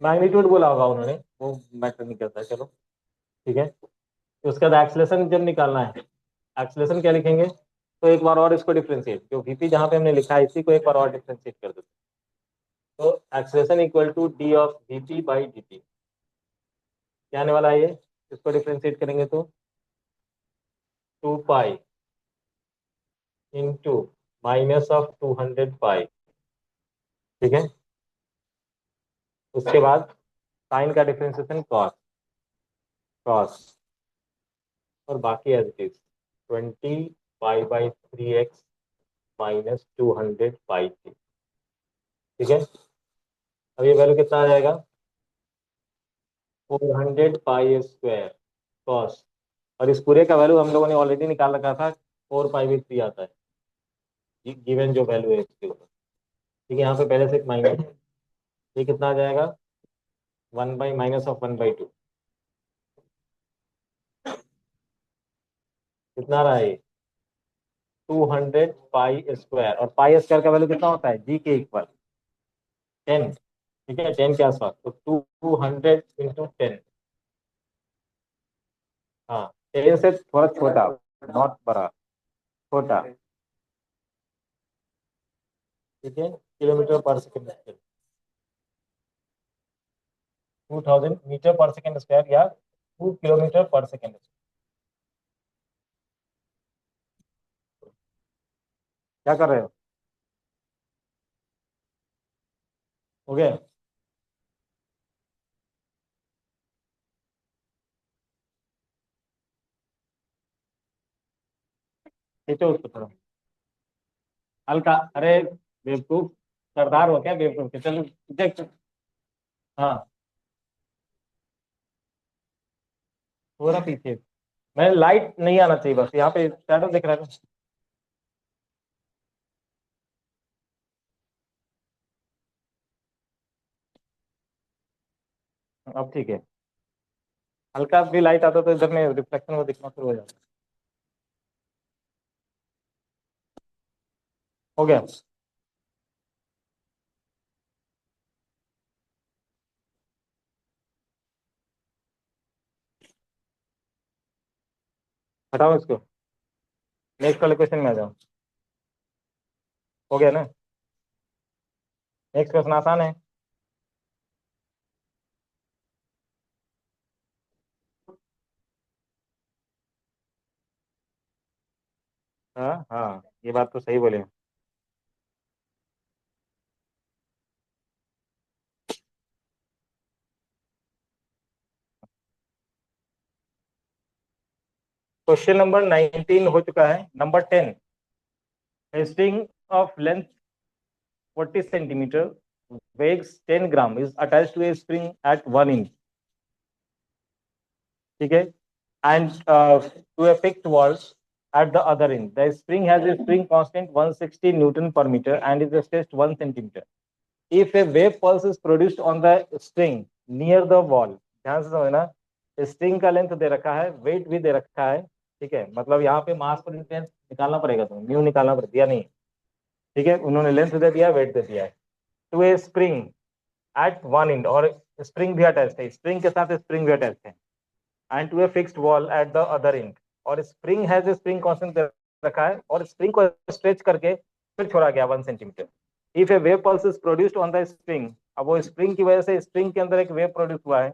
Speaker 1: मैग्नीट्यूड बोला होगा उन्होंने, वो मैटर नहीं करता है, चलो। ठीक है, तो उसके बाद एक्सलेशन जब निकालना है, एक्सलेशन क्या लिखेंगे? तो एक बार और इसको डिफ्रेंशिएट, जो वीपी जहाँ पे हमने लिखा है इसी को एक बार और डिफ्रेंशिएट कर देते हैं। तो acceleration equal to D of dt/dt, क्या आने वाला है ये? इसको डिफ्रेंशिएट करेंगे तो 2 पाई × -200 पाई। ठीक है, उसके बाद साइन का डिफ्रेंशिएशन कॉस, कॉस, और बाकी एज इट इज 20 पाई/3 x - 200 पाई थी। ठीक है, अब ये वैल्यू कितना आ जाएगा? 400 पाई² कॉस, और इस पूरे का वैल्यू हम लोगों ने ऑलरेडी निकाल रखा था, 4 पाई/3 आता है, गिवन जो वैल्यू है इसके ऊपर। ठीक है, यहाँ पे पहले से एक माइनस है, ये कितना आ जाएगा? 1/-(-1/2) कितना रहा है? 200 पाई², और पाई² का वैल्यू कितना होता है? जी के इक्वल 10। ठीक है, 10 के आसपास, तो 200 × 10। हाँ, 10 से थोड़ा छोटा, नॉट बड़ा, छोटा। ठीक है, km/s, 2000 मीटर/s² या 2 km/s। क्या कर रहे हो? हो गया? खींचो उसको थोड़ा, हल्का। अरे बेवकूफ, सरदार हो क्या बेवकूफ के? चलो देख। हाँ, थोड़ा पीछे, मैं लाइट नहीं आना चाहिए बस, यहाँ पे शैडो दिख रहा है ना? अब ठीक है। हल्का भी लाइट आता तो इधर में रिफ्लेक्शन वो दिखना शुरू हो जाता। हो गया। हटाओ इसको, नेक्स्ट वाले क्वेश्चन में आ जाओ। हो गया ना? नेक्स्ट क्वेश्चन आसान है। हाँ हाँ, ये बात तो सही बोले। क्वेश्चन नंबर 19 हो चुका है। Number 10, string of length 40 centimetre, weighs 10 gram, is attached to a spring at 1 inch. ठीक है, and to a fixed wall at the other end. The spring has a spring constant 160 Newton per meter and is stretched 1 centimeter. If a wave pulse is produced on the string near the wall, ध्यान से समझना, स्ट्रिंग का लेंथ दे रखा है, वेट भी दे रखा है। ठीक है, मतलब यहाँ पे मास पर इंटेंस निकालना पड़ेगा, तुम्हें म्यू निकालना पड़ेगा, दिया नहीं। ठीक है, उन्होंने लेंथ दे दिया, वेट दे दिया है। To a spring at one end, और स्प्रिंग भी अटैच है, स्प्रिंग के साथ स्प्रिंग भी अटैच है। And to a fixed wall at the other end, और spring has a spring constant रखा है, और स्प्रिंग को स्ट्रेच करके फिर छोड़ा गया 1 centimetre. If a wave pulse is produced on the spring, अब वो स्प्रिंग की वजह से स्प्रिंग के अंदर एक वेव प्रोड्यूस हुआ है।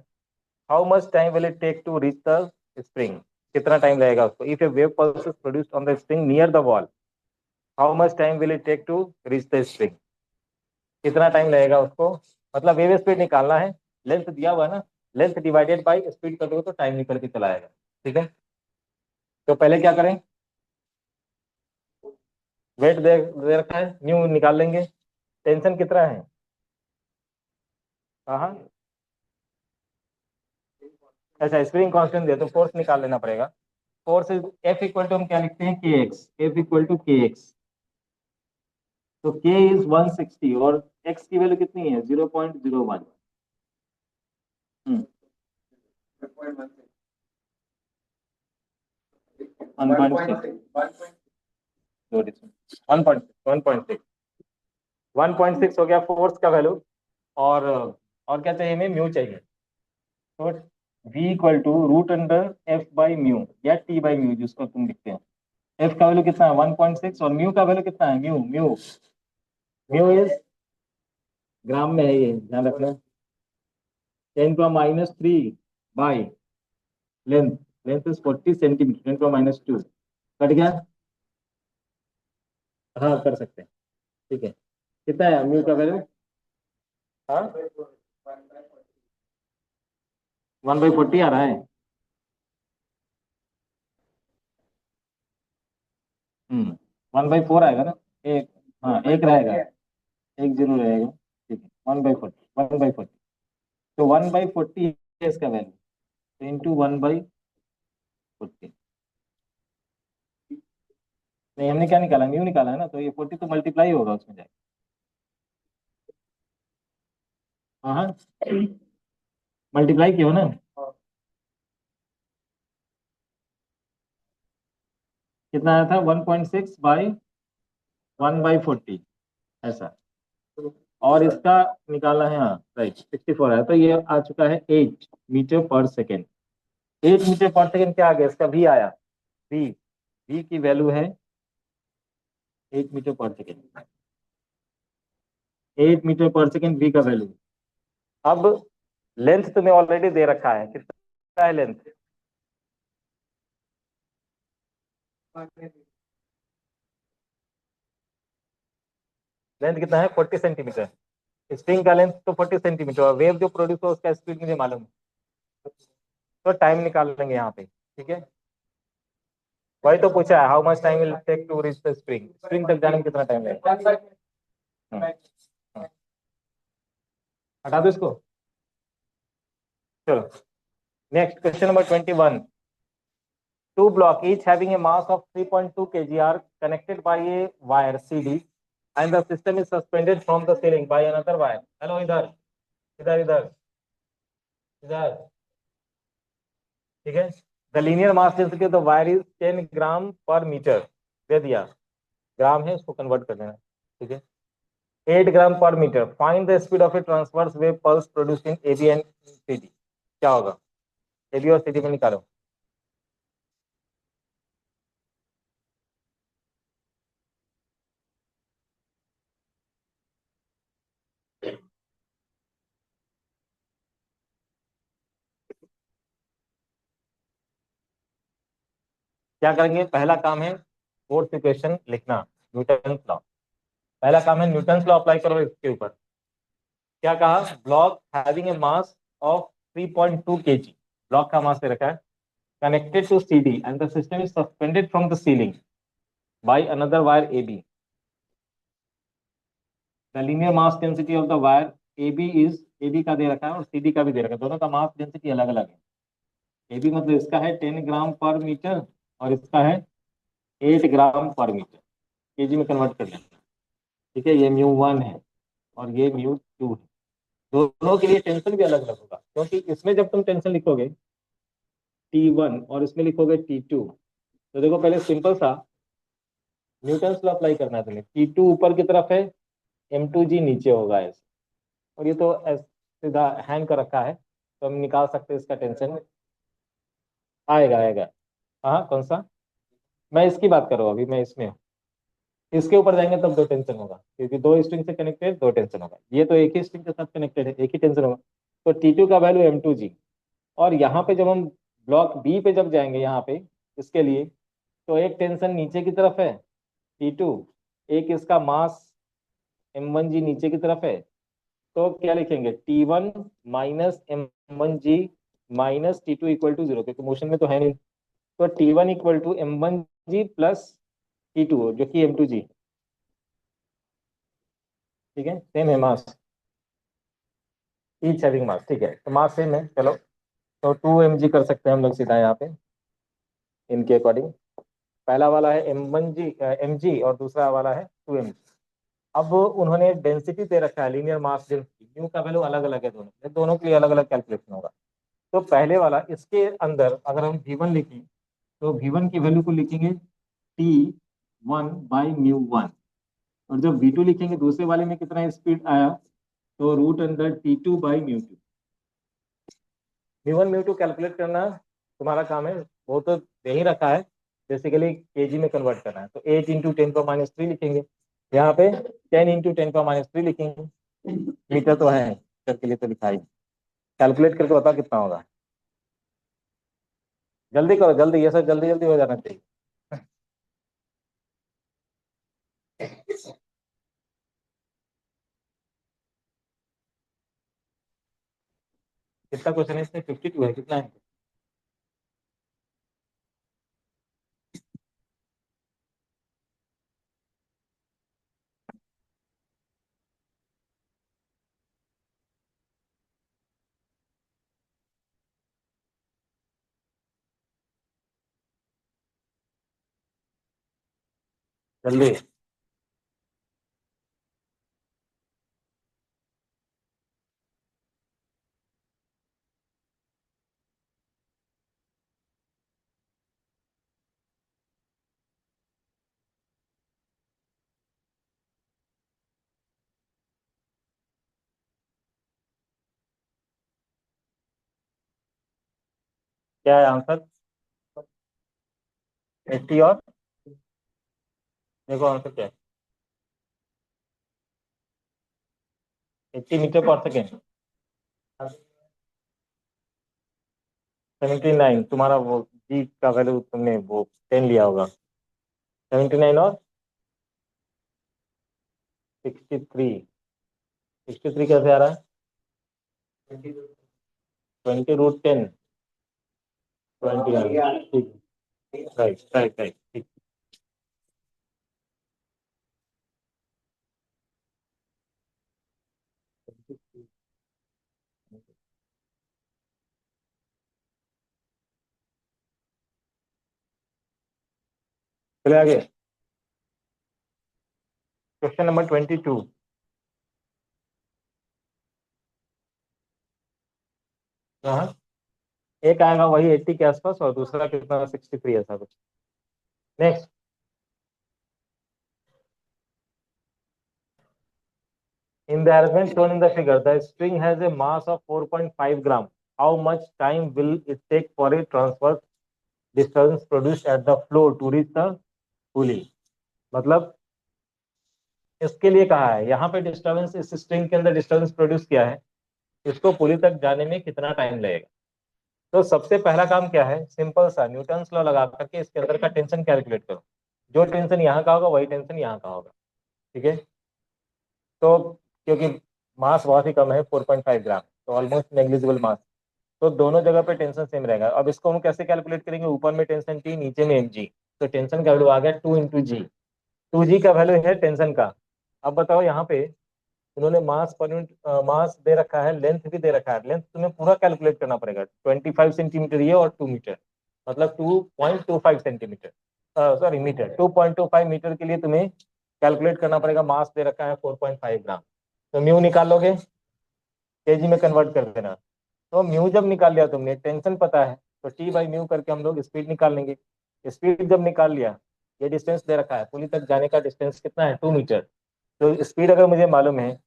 Speaker 1: How much time will it take to reach the spring, कितना टाइम लगेगा उसको। If a wave pulse is produced on the spring near the wall, how much time will it take to reach the spring, कितना टाइम लगेगा उसको, मतलब वेव स्पीड निकालना है। लेंथ दिया हुआ है ना, लेंथ डिवाइडेड बाई स्पीड कर दो तो टाइम निकल के चला आएगा। ठीक है, तो पहले क्या करें, वेट दे रखा है, न्यू निकाल लेंगे। टेंशन कितना है? हाँ हाँ, अच्छा स्प्रिंग कांस्टेंट दिया तो फोर्स निकाल लेना पड़ेगा। Force is F equal to, हम क्या लिखते हैं, K X, F equal to K X. तो के इज 160 और एक्स की वैल्यू कितनी है, 0.01। 1.6 हो गया फोर्स का वैल्यू। और क्या चाहिए हमें, म्यू चाहिए। तो v equal to root under F by mu, या टी बाई म्यू जिसको तुम लिखते हो। एफ का वैल्यू कितना है, 1.6, और म्यू का वैल्यू कितना है, म्यू म्यू म्यू इज, ग्राम में है ये, ध्यान रखना। 10⁻³ by length, length is 40 centimetre, 10⁻², cut गया। हाँ कर सकते हैं। ठीक है, कितना है म्यू का वैल्यू? हाँ, 1/40 आ रहा है। 1/4 आएगा ना, एक, हाँ एक रहेगा, एक जरूर रहेगा। ठीक है, 1/40, 1/40, तो 1/40 है इसका वैल्यू, तो इंटू 1/40। नहीं, हमने क्या निकाला, म्यू निकाला है ना, तो ये 40 तो मल्टीप्लाई होगा उसमें जाएगा। हाँ हाँ, मल्टीप्लाई किया हो ना। कितना आया था, 1.6 बाई 1/40, ऐसा। और इसका निकाला है, हाँ राइट, 64 है, तो ये आ चुका है 8 मीटर पर सेकेंड। 8 मीटर पर सेकेंड क्या आ गया, इसका भी आया, वी, वी की वैल्यू है 8 मीटर पर सेकेंड। 8 मीटर पर सेकेंड वी का वैल्यू। अब लेंथ तुम्हें ऑलरेडी दे रखा है, कितना है लेंथ? लेंथ कितना है, 40 सेंटीमीटर। स्प्रिंग का लेंथ तो 40 सेंटीमीटर, और वेव जो प्रोड्यूस हो उसका स्पीड मुझे मालूम है, तो टाइम निकाल लेंगे यहाँ पे। ठीक है, वही तो पूछा है, how much time will take to reach the spring, spring तक जाने में कितना टाइम लगेगा। हम्म, हम्म। हटा दो इसको। चलो, next question number 21। Two block each having a mass of 3.2 kg are connected by a wire CD and the system is suspended from the ceiling by another wire. Hello, इधर इधर इधर इधर, ठीक है. The linear mass density of the wire is 10 gram per metre. दे दिया, ग्राम है, इसको कन्वर्ट कर देना. ठीक है. 8 gram per metre. Find the speed of a transverse wave pulse produced in AB and CD. क्या होगा? एबी और सीडी में निकालो. क्या करेंगे? पहला काम है फोर्स इक्वेशन लिखना, न्यूटन लॉ. पहला काम है न्यूटन लॉ अप्लाई करो इसके ऊपर. क्या कहा? Block having a mass of 3.2 kg. Block का मास दे रखा है. Connected to CD and the system is suspended from the ceiling by another wire AB. The linear mass density of the wire AB is, AB का दे रखा है और सीडी का भी दे रखा है, दोनों का मास डेंसिटी अलग अलग है. एबी मतलब इसका है 10 ग्राम पर मीटर और इसका है 8 ग्राम पर मीटर. केजी में कन्वर्ट कर लेंगे. ठीक है. ये μ1 है और ये μ2 है. दोनों के लिए टेंशन भी अलग अलग होगा, क्योंकि इसमें जब तुम टेंशन लिखोगे T1 और इसमें लिखोगे T2, तो देखो पहले सिंपल सा न्यूटन लॉ अप्लाई करना है तुम्हें. T2 ऊपर की तरफ है, M2G नीचे होगा ऐसे. और ये तो सीधा हैंग कर रखा है, तो हम निकाल सकते हैं इसका टेंशन. आएगा आएगा. हाँ, कौन सा? मैं इसकी बात कर रहा हूँ अभी, मैं इसमें हूँ. इसके ऊपर जाएंगे तब दो टेंशन होगा, क्योंकि दो स्ट्रिंग से कनेक्टेड, दो टेंशन होगा. ये तो एक ही स्ट्रिंग के साथ कनेक्टेड है, एक ही टेंशन होगा. तो T2 का वैल्यू M2G. और यहाँ पे जब हम ब्लॉक बी पे जब जाएंगे यहाँ पे इसके लिए, तो एक टेंशन नीचे की तरफ है T2, एक इसका मास M1G नीचे की तरफ है. तो क्या लिखेंगे? T1 minus M1G minus T2 equal to 0, क्योंकि मोशन में तो है नहीं. तो T1 equal to M1G plus T2 जो कि M2G. ठीक है. सेम है मास, ईच हैविंग मास. ठीक है, तो मास सेम है. चलो, तो 2 mg कर सकते हैं हम लोग सीधा यहाँ पे इनके अकॉर्डिंग. पहला वाला है mg और दूसरा वाला है 2 mg. अब उन्होंने डेंसिटी दे रखा है, लीनियर मास डेंसिटी. म्यू का वैल्यू अलग अलग है, दोनों दोनों के लिए अलग अलग कैलकुलेशन होगा. तो पहले वाला, इसके अंदर अगर हम V1 लिखें, तो V1 की वैल्यू को लिखेंगे T1 बाई μ1. और जब V2 लिखेंगे दूसरे वाले में कितना स्पीड आया, तो root under T2 by μ2. Mu one mu two calculate करना तुम्हारा काम है, वो तो दे ही रखा है. बेसिकली केजी में कन्वर्ट करना है, तो 8 × 10⁻³ लिखेंगे. यहाँ पे 10 × 10⁻³ लिखेंगे. मीटर तो है, मीटर के लिए तो लिखा ही. कैलकुलेट करके बताओ कितना होगा. जल्दी करो, जल्दी, ये सब जल्दी जल्दी हो जाना चाहिए. कितना क्वेश्चन है इसमें? 52 है. कितना है? जल्दी. क्या है आंसर? 80 और देखो आंसर क्या है. 80 मीटर पर सेकेंड. 79. तुम्हारा वो जी का वैल्यू तुमने वो 10 लिया होगा. 79 और 63. 63 कैसे आ रहा है? 20√10. 20. ठीक. Right right right. ठीक. चले आगे, क्वेश्चन नंबर 22। हाँ, एक आएगा वही 80 के आसपास और दूसरा कितना 63 ऐसा कुछ। Next, in the arrangement shown in the figure, the string has a mass of 4.5 gram. How much time will it take for a transverse distance produced at the floor to reach the pulley? मतलब इसके लिए कहा है, यहाँ पे डिस्टर्बेंस, इस स्ट्रिंग के अंदर डिस्टर्बेंस प्रोड्यूस किया है, इसको पुली तक जाने में कितना टाइम लगेगा। तो सबसे पहला काम क्या है, सिंपल सा न्यूटन्स लॉ लगा करके इसके अंदर का टेंशन कैलकुलेट करो। जो टेंशन यहाँ का होगा वही टेंशन यहाँ का होगा, ठीक है। तो क्योंकि मास बहुत ही कम है 4.5 ग्राम, तो ऑलमोस्ट नेग्लिजिबल मास, तो दोनों जगह पे टेंशन सेम रहेगा। अब इसको हम कैसे कैलकुलेट करेंगे, ऊपर में टेंशन टी, नीचे में mg, तो टेंशन का वैल्यू आ गया 2 × जी। 2 जी का वैल्यू है टेंशन का। अब बताओ यहाँ पे उन्होंने मास पर यूनिट मास दे रखा है, लेंथ भी दे रखा है। लेंथ तुम्हें पूरा कैलकुलेट करना पड़ेगा, 25 सेंटीमीटर ये और 2 मीटर, मतलब 2.25 सेंटीमीटर, सॉरी मीटर, 2.25 मीटर के लिए तुम्हें कैलकुलेट करना पड़ेगा। मास दे रखा है 4.5 ग्राम, तो म्यू निकाल लोगे, केजी में कन्वर्ट कर देना। तो म्यू जब निकाल लिया तुमने, टेंशन पता है, तो टी बाई म्यू करके हम लोग स्पीड निकाल लेंगे। स्पीड जब निकाल लिया, ये डिस्टेंस दे रखा है, पुली तक जाने का डिस्टेंस कितना है 2 मीटर। तो स्पीड अगर मुझे मालूम है,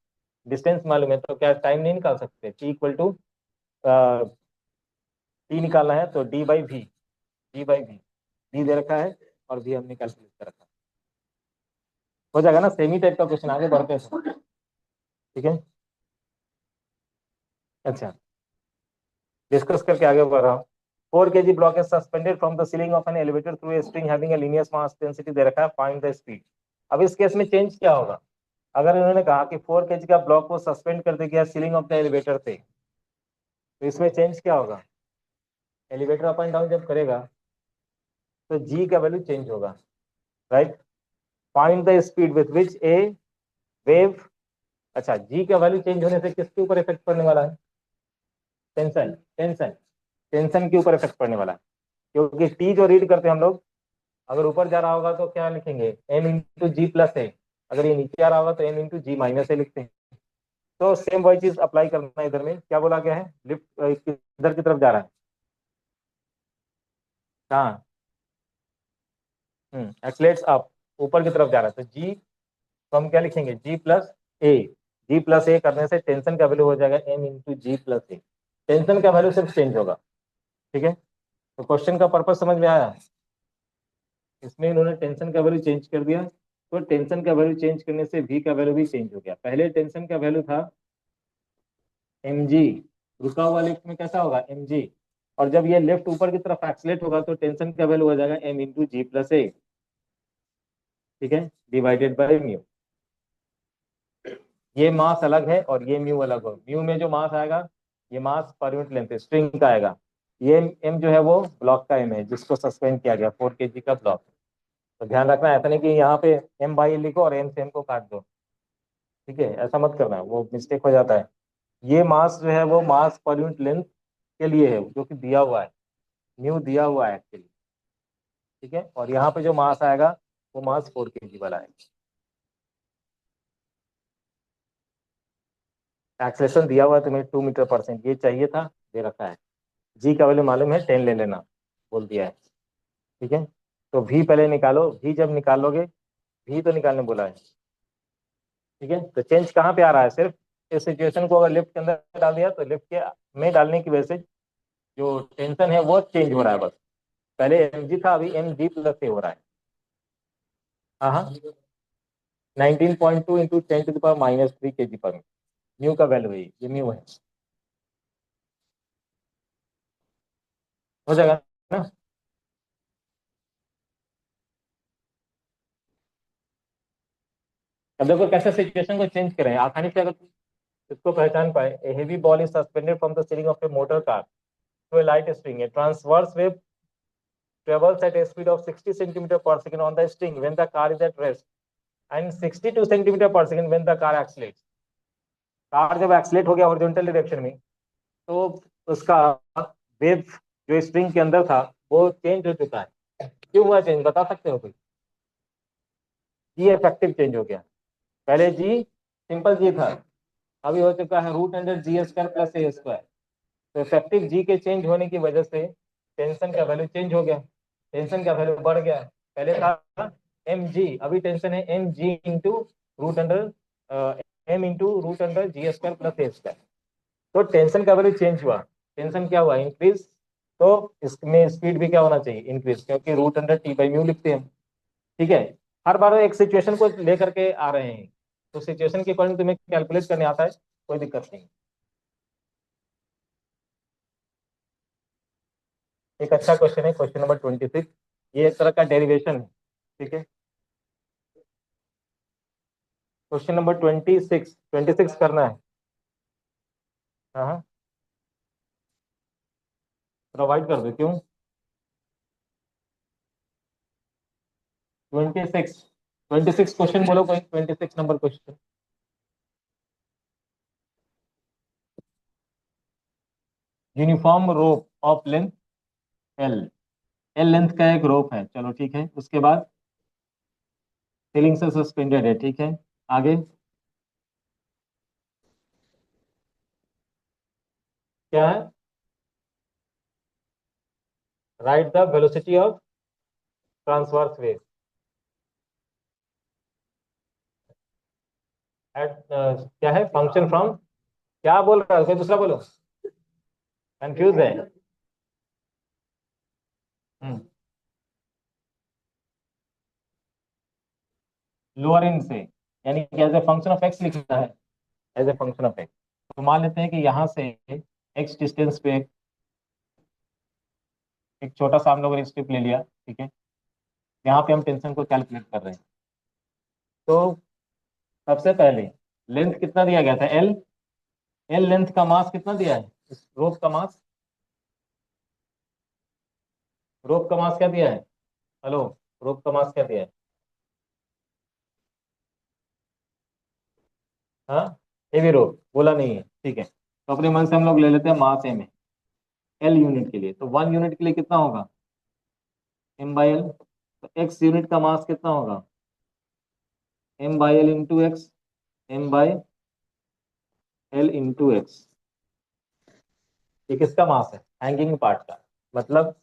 Speaker 1: डिस्टेंस मालूम है, तो क्या टाइम नहीं निकाल सकते, टी इक्वल टू टी निकालना है तो डी बाई वी, डी दे रखा है और वी हमने कैलकुलेट कर रखा है। हो जाएगा ना, सेमी टाइप का क्वेश्चन, आगे बढ़ते हैं, ठीक है। अच्छा, डिस्कस करके आगे बढ़ रहा हूँ। 4 kg block is suspended from the ceiling of an elevator through a string having a linear mass density दे रखा है, फाइंड द स्पीड। अब इस केस में चेंज क्या होगा, अगर इन्होंने कहा कि 4 kg का ब्लॉक को सस्पेंड कर दिया सीलिंग ऑफ द एलिवेटर से, तो इसमें चेंज क्या होगा, एलिवेटर अप एंड डाउन जब करेगा तो जी का वैल्यू चेंज होगा, right. Find the speed with which A wave, अच्छा जी का वैल्यू चेंज होने से किसके ऊपर इफेक्ट पड़ने वाला है, टेंशन, टेंशन, टेंशन के ऊपर इफेक्ट पड़ने वाला है। क्योंकि टी जो रीड करते हैं हम लोग, अगर ऊपर जा रहा होगा तो क्या लिखेंगे, एम इंटू जी प्लस ए, अगर ये नीचे आ रहा होगा तो एम इंटू जी माइनस ए लिखते हैं। तो सेम वही चीज अप्लाई करना है इधर में। क्या बोला गया है, लिफ्ट किधर की तरफ जा रहा है, हाँ, एक्सलेट्स अप, ऊपर की तरफ जा रहा है, तो जी, तो हम क्या लिखेंगे, जी प्लस ए। जी प्लस ए करने से टेंशन का वैल्यू हो जाएगा एम इंटू जी प्लस ए। टेंशन का वैल्यू सिर्फ चेंज होगा, ठीक है। तो क्वेश्चन का पर्पज समझ में आया, इसमें इन्होंने टेंशन का वैल्यू चेंज कर दिया, तो टेंशन का वैल्यू चेंज करने से v का वैल्यू भी चेंज हो गया। पहले टेंशन का वैल्यू था mg, रुका हुआ लिफ्ट में कैसा होगा mg, और जब ये लेफ्ट ऊपर की तरफ एक्सलेट होगा तो टेंशन का वैल्यू हो जाएगा m इंटू जी प्लस ए, ठीक है, डिवाइडेड बाई म्यू। ये मास अलग है और ये म्यू अलग हो, म्यू में जो मास आएगा ये मास पर यूनिट लेंथ स्ट्रिंग का आएगा, ये m जो है वो ब्लॉक का m है जिसको सस्पेंड किया गया 4 kg का ब्लॉक। तो ध्यान रखना, ऐसा नहीं कि यहाँ पे m बाई लिखो और m से m को काट दो, ठीक है, ऐसा मत करना, वो मिस्टेक हो जाता है। ये मास जो है वो मास पर यूनिट लेंथ के लिए है, जो कि दिया हुआ है, न्यू दिया हुआ है एक्चुअली, ठीक है। और यहाँ पे जो मास आएगा वो मास 4 kg वाला है। एक्सेलेरेशन दिया हुआ है तुम्हें 2 मीटर/सेकंड, ये चाहिए था, दे रखा है। जी का वैल्यू मालूम है 10 ले लेना, बोल दिया है, ठीक है। तो भी पहले निकालो, भी जब निकालोगे, भी तो निकालने बोला है, ठीक है। तो चेंज कहाँ पे आ रहा है, सिर्फ इस सिचुएशन को अगर लिफ्ट के अंदर डाल दिया तो लिफ्ट के में डालने की वजह से जो टेंशन है वो चेंज हो रहा है बस। पहले एम जी था, अभी एम जी प्लस ए हो रहा है। हाँ हाँ, 19.2 इंटू 10⁻³ kg/m, म्यू का वैल्यू है, ये म्यू है, हो जाएगा ना। अब देखो कैसे सिचुएशन को चेंज करें आसानी से, अगर इसको पहचान पाए, a heavy ball is suspended from the ceiling of a motor car to a light string, a transverse wave travels at a speed of 60 cm/s on the string when the car is at rest and 62 cm/s when the car accelerates। Car जब एक्सलेट हो गया हॉरिजॉन्टल डायरेक्शन में, तो उसका वेव जो स्प्रिंग के अंदर था वो चेंज हो चुका है। क्यों हुआ चेंज, बता सकते हो कोई, जी इफेक्टिव चेंज हो गया। पहले जी सिंपल जी था, अभी हो चुका है root under G square plus A square. तो इफेक्टिव जी के चेंज होने की वजह से टेंशन का वैल्यू चेंज हो गया, टेंशन का वैल्यू बढ़ गया। पहले था एम जी, अभी टेंशन है M G into root under M into root under G square plus A square. तो टेंशन का वैल्यू चेंज हुआ, टेंशन क्या हुआ, इंक्रीज। तो इसमें स्पीड भी क्या होना चाहिए, इंक्रीज, क्योंकि root under T by mu लिखते हैं। ठीक है, हर बार एक सिचुएशन को लेकर के आ रहे हैं, तो सिचुएशन के अकॉर्डिंग तुम्हें कैलकुलेट करने आता है, कोई दिक्कत नहीं। एक अच्छा क्वेश्चन है क्वेश्चन नंबर 26, ये एक तरह का डेरिवेशन है। ठीक है, क्वेश्चन नंबर 26 करना है। हाँ हाँ, प्रोवाइड कर दो, क्यों? 26 क्वेश्चन बोलो, कोई 26 number question. Uniform rope of length L, L length का एक रोप है, चलो ठीक है। उसके बाद सीलिंग से सस्पेंडेड है, ठीक है। आगे क्या है? Right the velocity of transverse wave eight, क्या है, फंक्शन फ्रॉम, क्या बोल रहा है, कोई दूसरा बोलो, कंफ्यूज है। हम्म, लोअर इन से, यानी कि as a function of X लिखना है, as a function of X. तो मान लेते हैं कि यहाँ से एक्स डिस्टेंस पे एक छोटा सा हम लोगों ने स्ट्रिप ले लिया, ठीक है। यहाँ पे हम टेंशन को कैलकुलेट कर रहे हैं। तो सबसे पहले लेंथ कितना दिया गया था, एल। एल लेंथ का मास कितना दिया है, इस रोप का मास, रोप का मास क्या दिया है? हेलो, रोप का मास क्या दिया है? हाँ, हेवी रोप बोला नहीं है, ठीक है। तो अपने मन से हम लोग ले लेते हैं मास एम है, एल यूनिट के लिए। तो 1 यूनिट के लिए कितना होगा, एम बाई एल। तो एक्स यूनिट का मास कितना होगा, M by L into X, M by L into X. ये किसका मास है, हैंगिंग पार्ट का। मतलब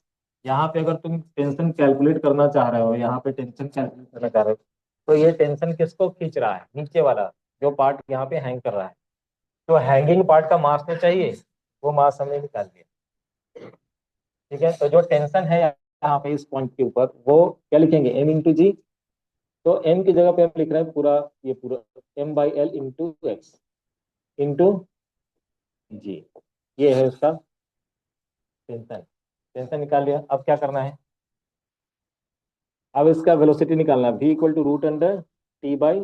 Speaker 1: यहाँ पे अगर तुम टेंशन कैलकुलेट करना चाह रहे हो, यहाँ पे टेंशन कैलकुलेट करना चाह रहे हो, तो ये टेंशन किसको खींच रहा है, नीचे वाला जो पार्ट यहाँ पे हैंग कर रहा है। तो हैंगिंग पार्ट का मास तो चाहिए, वो मास हमने निकाल दिया। ठीक है, तो जो टेंशन है यहाँ पे इस पॉइंट के ऊपर, वो क्या लिखेंगे, एम इंटू जी। तो एम की जगह पे हम लिख रहे हैं पूरा, ये पूरा M by L into X into G. ये है उसका टेंशन। टेंशन निकाल लिया, अब क्या करना है, अब इसका वेलोसिटी निकालना है, v equal to root under T by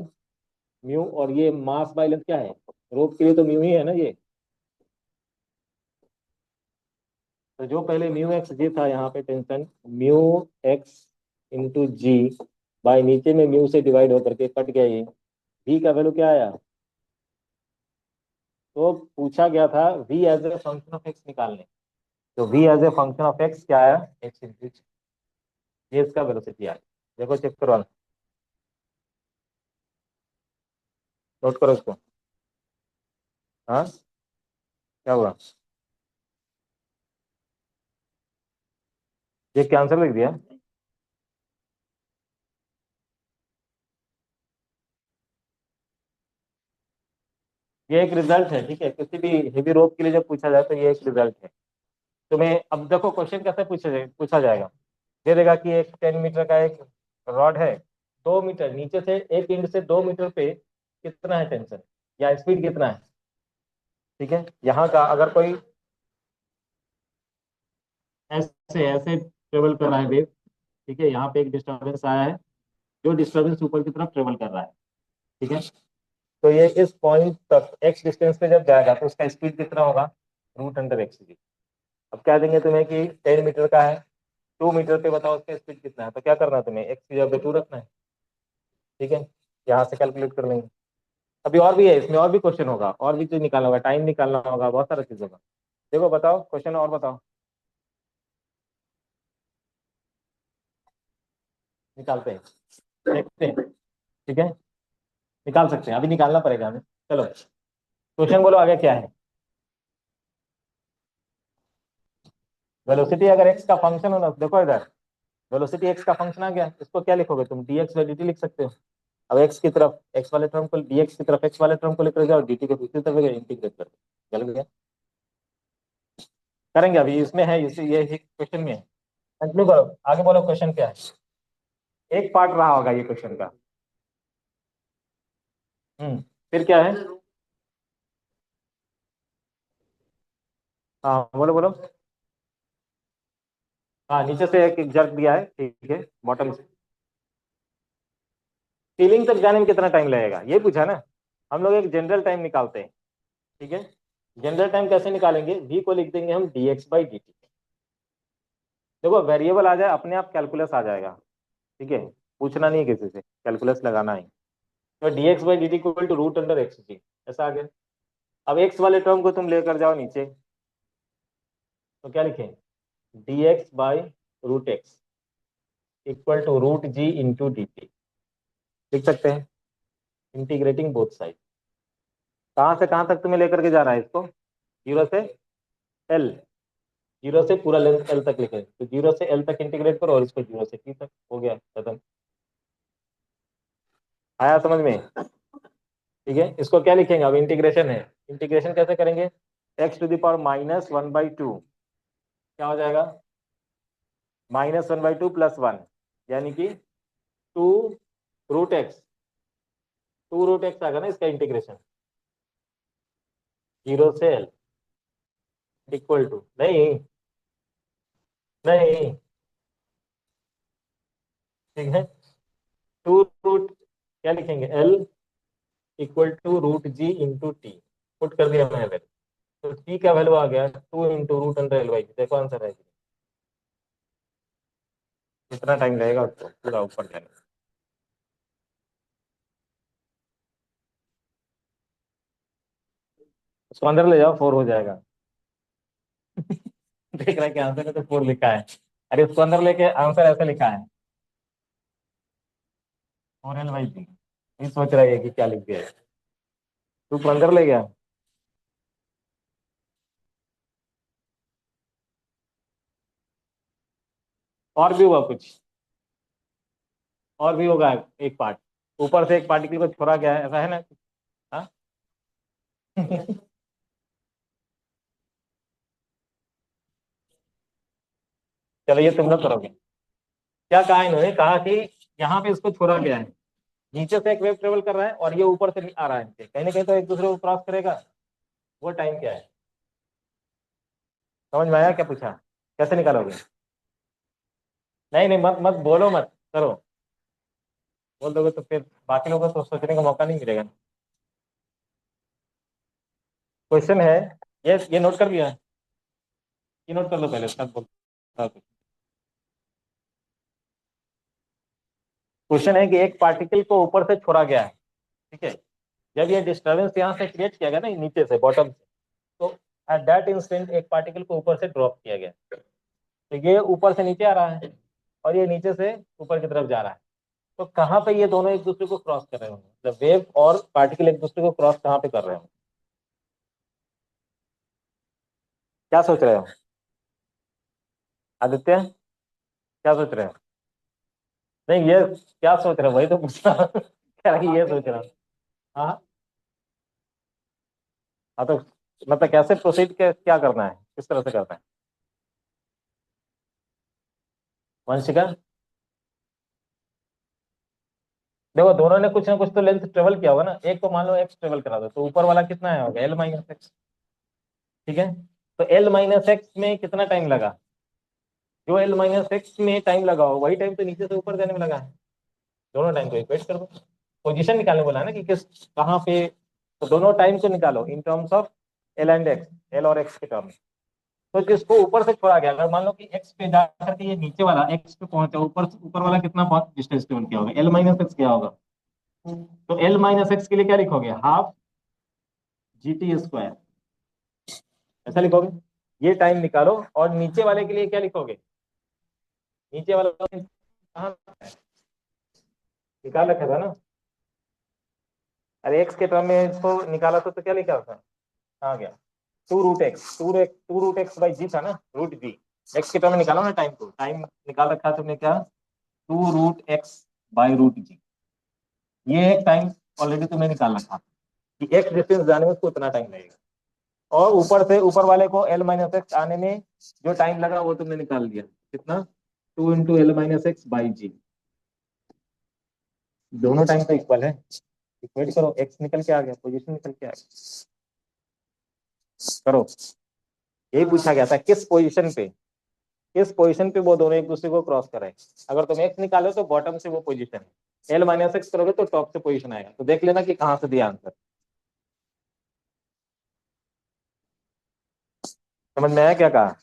Speaker 1: mu. और ये मास बाई लेंथ क्या है, रोप के लिए तो म्यू ही है ना ये। तो जो पहले म्यू एक्स जी था, यहाँ पे tension mu X into G by, नीचे में म्यू से डिवाइड होकर के कट गया ये, v का वैल्यू क्या आया। तो पूछा गया था v as a function of X निकालने। तो v as a function of X क्या आया, एक्स इंटू, ये इसका वेलोसिटी आया। देखो चेक करो, नोट करो इसको। हाँ, क्या हुआ, ये क्या आंसर लिख दिया। ये एक रिजल्ट है, ठीक है, किसी भी हेवी रोप के लिए जब पूछा जाए तो ये एक रिजल्ट है। तुम्हें अब देखो क्वेश्चन कैसे पूछा जाएगा। दे देगा कि एक 10 मीटर का एक रॉड है, 2 मीटर नीचे से, एक इंच से 2 मीटर पे कितना है टेंशन, या स्पीड कितना है। ठीक है, यहाँ का अगर कोई ऐसे ऐसे ट्रेवल कर रहा है वेव, ठीक है, यहाँ पे एक डिस्टर्बेंस आया है, जो डिस्टर्बेंस ऊपर की तरफ ट्रेवल कर रहा है। ठीक है, तो ये इस पॉइंट तक एक्स डिस्टेंस पे जब जाएगा तो उसका स्पीड कितना होगा, रूट अंडर एक्स जी। अब क्या देंगे तुम्हें कि 10 मीटर का है, 2 मीटर पे बताओ उसका स्पीड कितना है। तो क्या करना है तुम्हें, एक्स की जगह पे 2 रखना है। ठीक है, यहाँ से कैलकुलेट कर लेंगे। अभी और भी है, इसमें और भी क्वेश्चन होगा, और भी चीज निकालना होगा, टाइम निकालना होगा, बहुत सारा चीज होगा। देखो बताओ क्वेश्चन और बताओ, निकालते हैं, देखते हैं। ठीक है, निकाल सकते हैं, अभी निकालना पड़ेगा हमें। चलो क्वेश्चन बोलो आगे क्या है। वेलोसिटी अगर एक्स का फंक्शन हो ना, देखो इधर वेलोसिटी एक्स का फंक्शन आ गया, इसको क्या लिखोगे तुम, dx बाई dt लिख सकते हो। अब एक्स की तरफ एक्स वाले टर्म को, dx की तरफ एक्स वाले टर्म को लेकर जाओ, dt को दूसरी तरफ इंटीग्रेट कर दो, चल गया। करेंगे अभी, इसमें है, इसी ये क्वेश्चन में है। कंटिन्यू करो, आगे बोलो क्वेश्चन क्या है। एक पार्ट रहा होगा ये क्वेश्चन का। फिर क्या है। हाँ बोलो बोलो। हाँ नीचे से एक जर्क दिया है, ठीक है, बॉटम से सीलिंग तक जाने में कितना टाइम लगेगा ये पूछा ना। हम लोग एक जनरल टाइम निकालते हैं, ठीक है। जनरल टाइम कैसे निकालेंगे, v को लिख देंगे हम dx बाई dt। देखो वेरिएबल आ जाए अपने आप कैलकुलस आ जाएगा, ठीक है, पूछना नहीं है किसी से, कैलकुलस लगाना है। तो dx by dt equal to root under X G, ऐसा आ गया। अब x वाले टर्म को तुम लेकर जाओ नीचे, तो क्या लिखें, dx by root X equal to root ji into D T, लिख सकते हैं, इंटीग्रेटिंग बोथ साइड। कहाँ से कहाँ तक तुम्हें लेकर के जाना है इसको, जीरो से एल, जीरो से पूरा लेंथ एल तक लिखे, तो जीरो से एल तक इंटीग्रेट करो और इसको जीरो से टी तक, हो गया खत्म। आया समझ में, ठीक है। इसको क्या लिखेंगे, अब इंटीग्रेशन है, इंटीग्रेशन कैसे करेंगे, x to the power minus one by two, क्या हो जाएगा, minus one by two plus one, यानी कि two root x, two root x आएगा ना इसका इंटीग्रेशन, जीरो से एल इक्वल टू, नहीं नहीं, ठीक है, टू रूट, क्या लिखेंगे, l equal to root ji into t, put कर दिया मैंने, तो टी का वैल्यू आ गया two into root under l y, देखो आंसर है, कितना टाइम लगेगा उसको पूरा ऊपर जाने में। उसको अंदर ले जाओ, फोर हो जाएगा। देख रहा है कि आंसर में तो फोर लिखा है, अरे उसको अंदर लेके आंसर ऐसे लिखा है, फोर एल वाई जी, ये सोच रहा है कि क्या लिख दिया है। तू अंदर ले गया, और भी हुआ कुछ, और भी होगा एक पार्ट, ऊपर से एक पार्टिकल को छोड़ा गया है, ऐसा है ना। हाँ चलो ये तुम लोग करोगे, क्या कहा इन्होंने, कहा कि यहाँ पे इसको छोड़ा गया है, नीचे से एक वेव ट्रेवल कर रहा है और ये ऊपर से आ रहा है, कहीं ना कहीं तो एक दूसरे को क्रॉस करेगा, वो टाइम क्या है, समझ में आया क्या पूछा, कैसे निकालोगे। नहीं नहीं, मत मत बोलो, मत करो, बोल दोगे तो फिर बाकी लोगों को तो सोचने का मौका नहीं मिलेगा। क्वेश्चन है, ये नोट कर लिया, ये नोट कर लो पहले, उसका बोल। क्वेश्चन है कि एक पार्टिकल को ऊपर से छोड़ा गया है, ठीक है, जब ये डिस्टर्बेंस यहाँ से क्रिएट किया गया ना नीचे से बॉटम से, तो एट दैट इंस्टेंट एक पार्टिकल को ऊपर से ड्रॉप किया गया, तो ये ऊपर से नीचे आ रहा है और ये नीचे से ऊपर की तरफ जा रहा है, तो कहाँ पे ये दोनों एक दूसरे को क्रॉस कर रहे होंगे, मतलब वेव और पार्टिकल एक दूसरे को क्रॉस कहाँ पे कर रहे होंगे, क्या सोच रहे हो आदित्य, क्या सोच रहे हो। नहीं ये क्या सोच रहे हो, वही तो पूछ रहा हूँ। क्या ये सोच रहा हूँ। हाँ हाँ, तो मतलब कैसे प्रोसीड, क्या करना है, किस तरह से करना है, वंशिका। देखो दोनों ने कुछ ना कुछ तो लेंथ ट्रेवल किया होगा ना, एक को मान लो एक्स ट्रेवल करा दो, तो ऊपर वाला कितना है, होगा एल माइनस एक्स, ठीक है, तो एल माइनस एक्स में कितना टाइम लगा, जो एल माइनस एक्स में टाइम लगा हो वही टाइम तो नीचे से ऊपर जाने में लगा है, दोनों टाइम को इक्वेट कर दो, पोजीशन निकालने बोला है ना कि किस कहाँ पे, तो दोनों टाइम को निकालो इन terms of L and x, L और एक्स के टर्म। तो जिसको ऊपर से छोड़ा गया, अगर मान लो कि एक्स पे जाकर के ये नीचे वाला एक्स पे पहुंचा, ऊपर ऊपर वाला कितना डिस्टेंस ट्रेवल किया होगा, एल माइनस एक्स किया होगा, तो एल माइनस एक्स के लिए क्या लिखोगे, हाफ जी टी स्क्वायर, ऐसा लिखोगे, ये टाइम निकालो, और नीचे वाले के लिए क्या लिखोगे, नीचे वाला कहाँ, निकाल रखा था ना, अरे एक्स के टर्म में इसको निकाला तो क्या लिखा था, कहाँ गया, two root x, two root X by G था ना, रूट जी। एक्स के टर्म में निकालो ना टाइम को, टाइम निकाल रखा है तुमने क्या, two root X by root G. ये एक टाइम ऑलरेडी तुमने निकाल रखा कि एक्स डिस्टेंस जाने में उसको इतना टाइम लगेगा, और ऊपर से ऊपर वाले को एल माइनस एक्स आने में जो टाइम लगा वो तुमने निकाल दिया, कितना, two into L minus x by G. दोनों टाइम तो इक्वल है, इक्वेट करो, एक्स निकल के आ गया, पोजीशन निकल के आ गया, करो। यही पूछा गया था, किस पोजीशन पे वो दोनों एक दूसरे को क्रॉस कराए। अगर तुम एक्स निकालो तो बॉटम से वो पोजीशन है, एल माइनस एक्स करोगे तो टॉप से पोजीशन आएगा, तो देख लेना कि कहाँ से दिया आंसर। समझ में आया क्या कहा।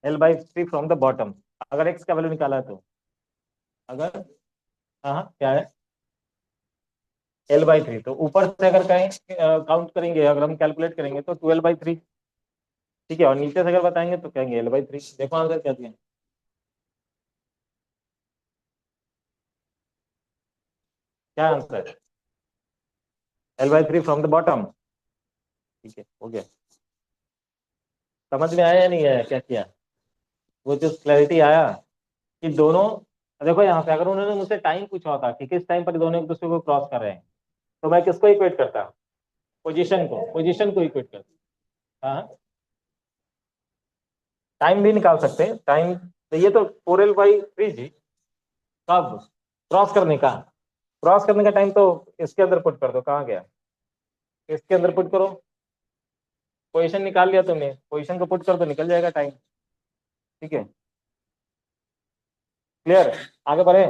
Speaker 1: L by three from the bottom, अगर एक्स का वैल्यू निकाला है तो, अगर, हाँ हाँ, क्या है, एल बाई थ्री, तो ऊपर से अगर कहें काउंट करेंगे, अगर हम कैलकुलेट करेंगे तो ट्वेल्व बाई थ्री, ठीक है, और नीचे से अगर बताएंगे तो कहेंगे एल बाई थ्री। देखो आंसर क्या दिया, क्या आंसर है, L by three from the bottom. ठीक है, हो गया। समझ में आया या नहीं आया क्या किया, वो जो क्लैरिटी आया कि दोनों, देखो यहाँ से अगर उन्होंने मुझसे टाइम पूछा होता कि किस टाइम पर दोनों एक दूसरे को क्रॉस कर रहे हैं, तो मैं किसको इक्वेट करता, पोजीशन को इक्वेट करता। हाँ, टाइम भी निकाल सकते हैं, टाइम तो ये तो four L by three G, कब, क्रॉस करने का, क्रॉस करने का टाइम तो इसके अंदर पुट कर दो, कहाँ गया, इसके अंदर पुट करो, पोजीशन निकाल लिया तुमने, पोजीशन को पुट कर दो, निकल जाएगा टाइम। ठीक है, क्लियर, आगे बढ़े।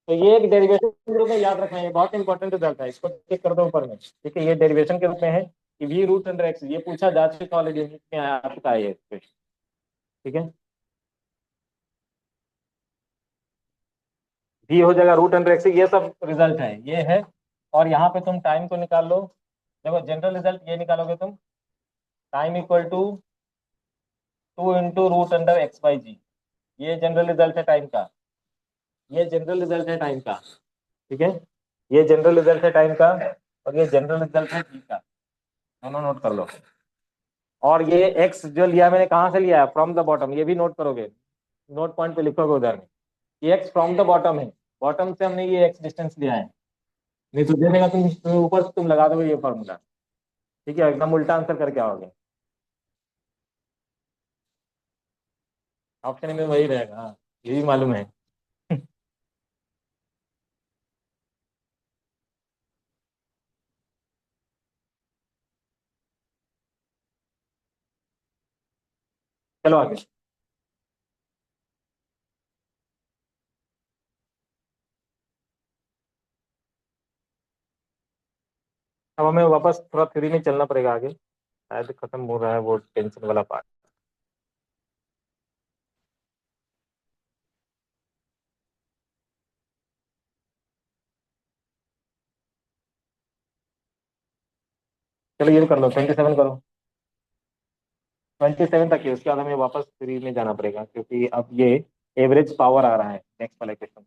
Speaker 1: तो ये एक डेरिवेशन के रूप में याद रखना है, बहुत इंपॉर्टेंट रिजल्ट है, इसको चेक कर दो ऊपर में, ठीक है, ये डेरिवेशन के रूप में है कि वी रूट अंडर एक्स, ये पूछा जा चुका ऑलरेडी में आया आपका है ये, ठीक है, वी हो जाएगा रूट अंडर एक्स, ये सब रिजल्ट है, ये है। और यहाँ पे तुम टाइम को निकाल लो, देखो जनरल रिजल्ट ये निकालोगे तुम, time equal to two into root under X by G, ये जनरल रिजल्ट है टाइम का, ये जनरल रिजल्ट है टाइम का, ठीक है, ये जनरल रिजल्ट है टाइम का, और ये जनरल रिजल्ट है जी का, दोनों नोट कर लो। और ये एक्स जो लिया मैंने कहाँ से लिया है, फ्रॉम द बॉटम, ये भी नोट करोगे, नोट पॉइंट पे लिखोगे उधर में, ये एक्स फ्रॉम द बॉटम है, बॉटम से हमने ये एक्स डिस्टेंस लिया है, नहीं तो दे देगा तुम ऊपर से तुम लगा दोगे ये फॉर्मूला, ठीक है, एकदम उल्टा आंसर करके आओगे, ऑप्शन में वही रहेगा, हाँ, ये भी मालूम है। चलो आगे। अब हमें वापस थोड़ा थ्योरी में चलना पड़ेगा आगे, शायद खत्म हो रहा है वो टेंशन वाला पार्ट। चलो ये कर लो, 27 करो, 27 तक ही, उसके बाद हमें वापस थ्योरी में जाना पड़ेगा, क्योंकि अब ये एवरेज पावर आ रहा है नेक्स्ट वाले क्वेश्चन,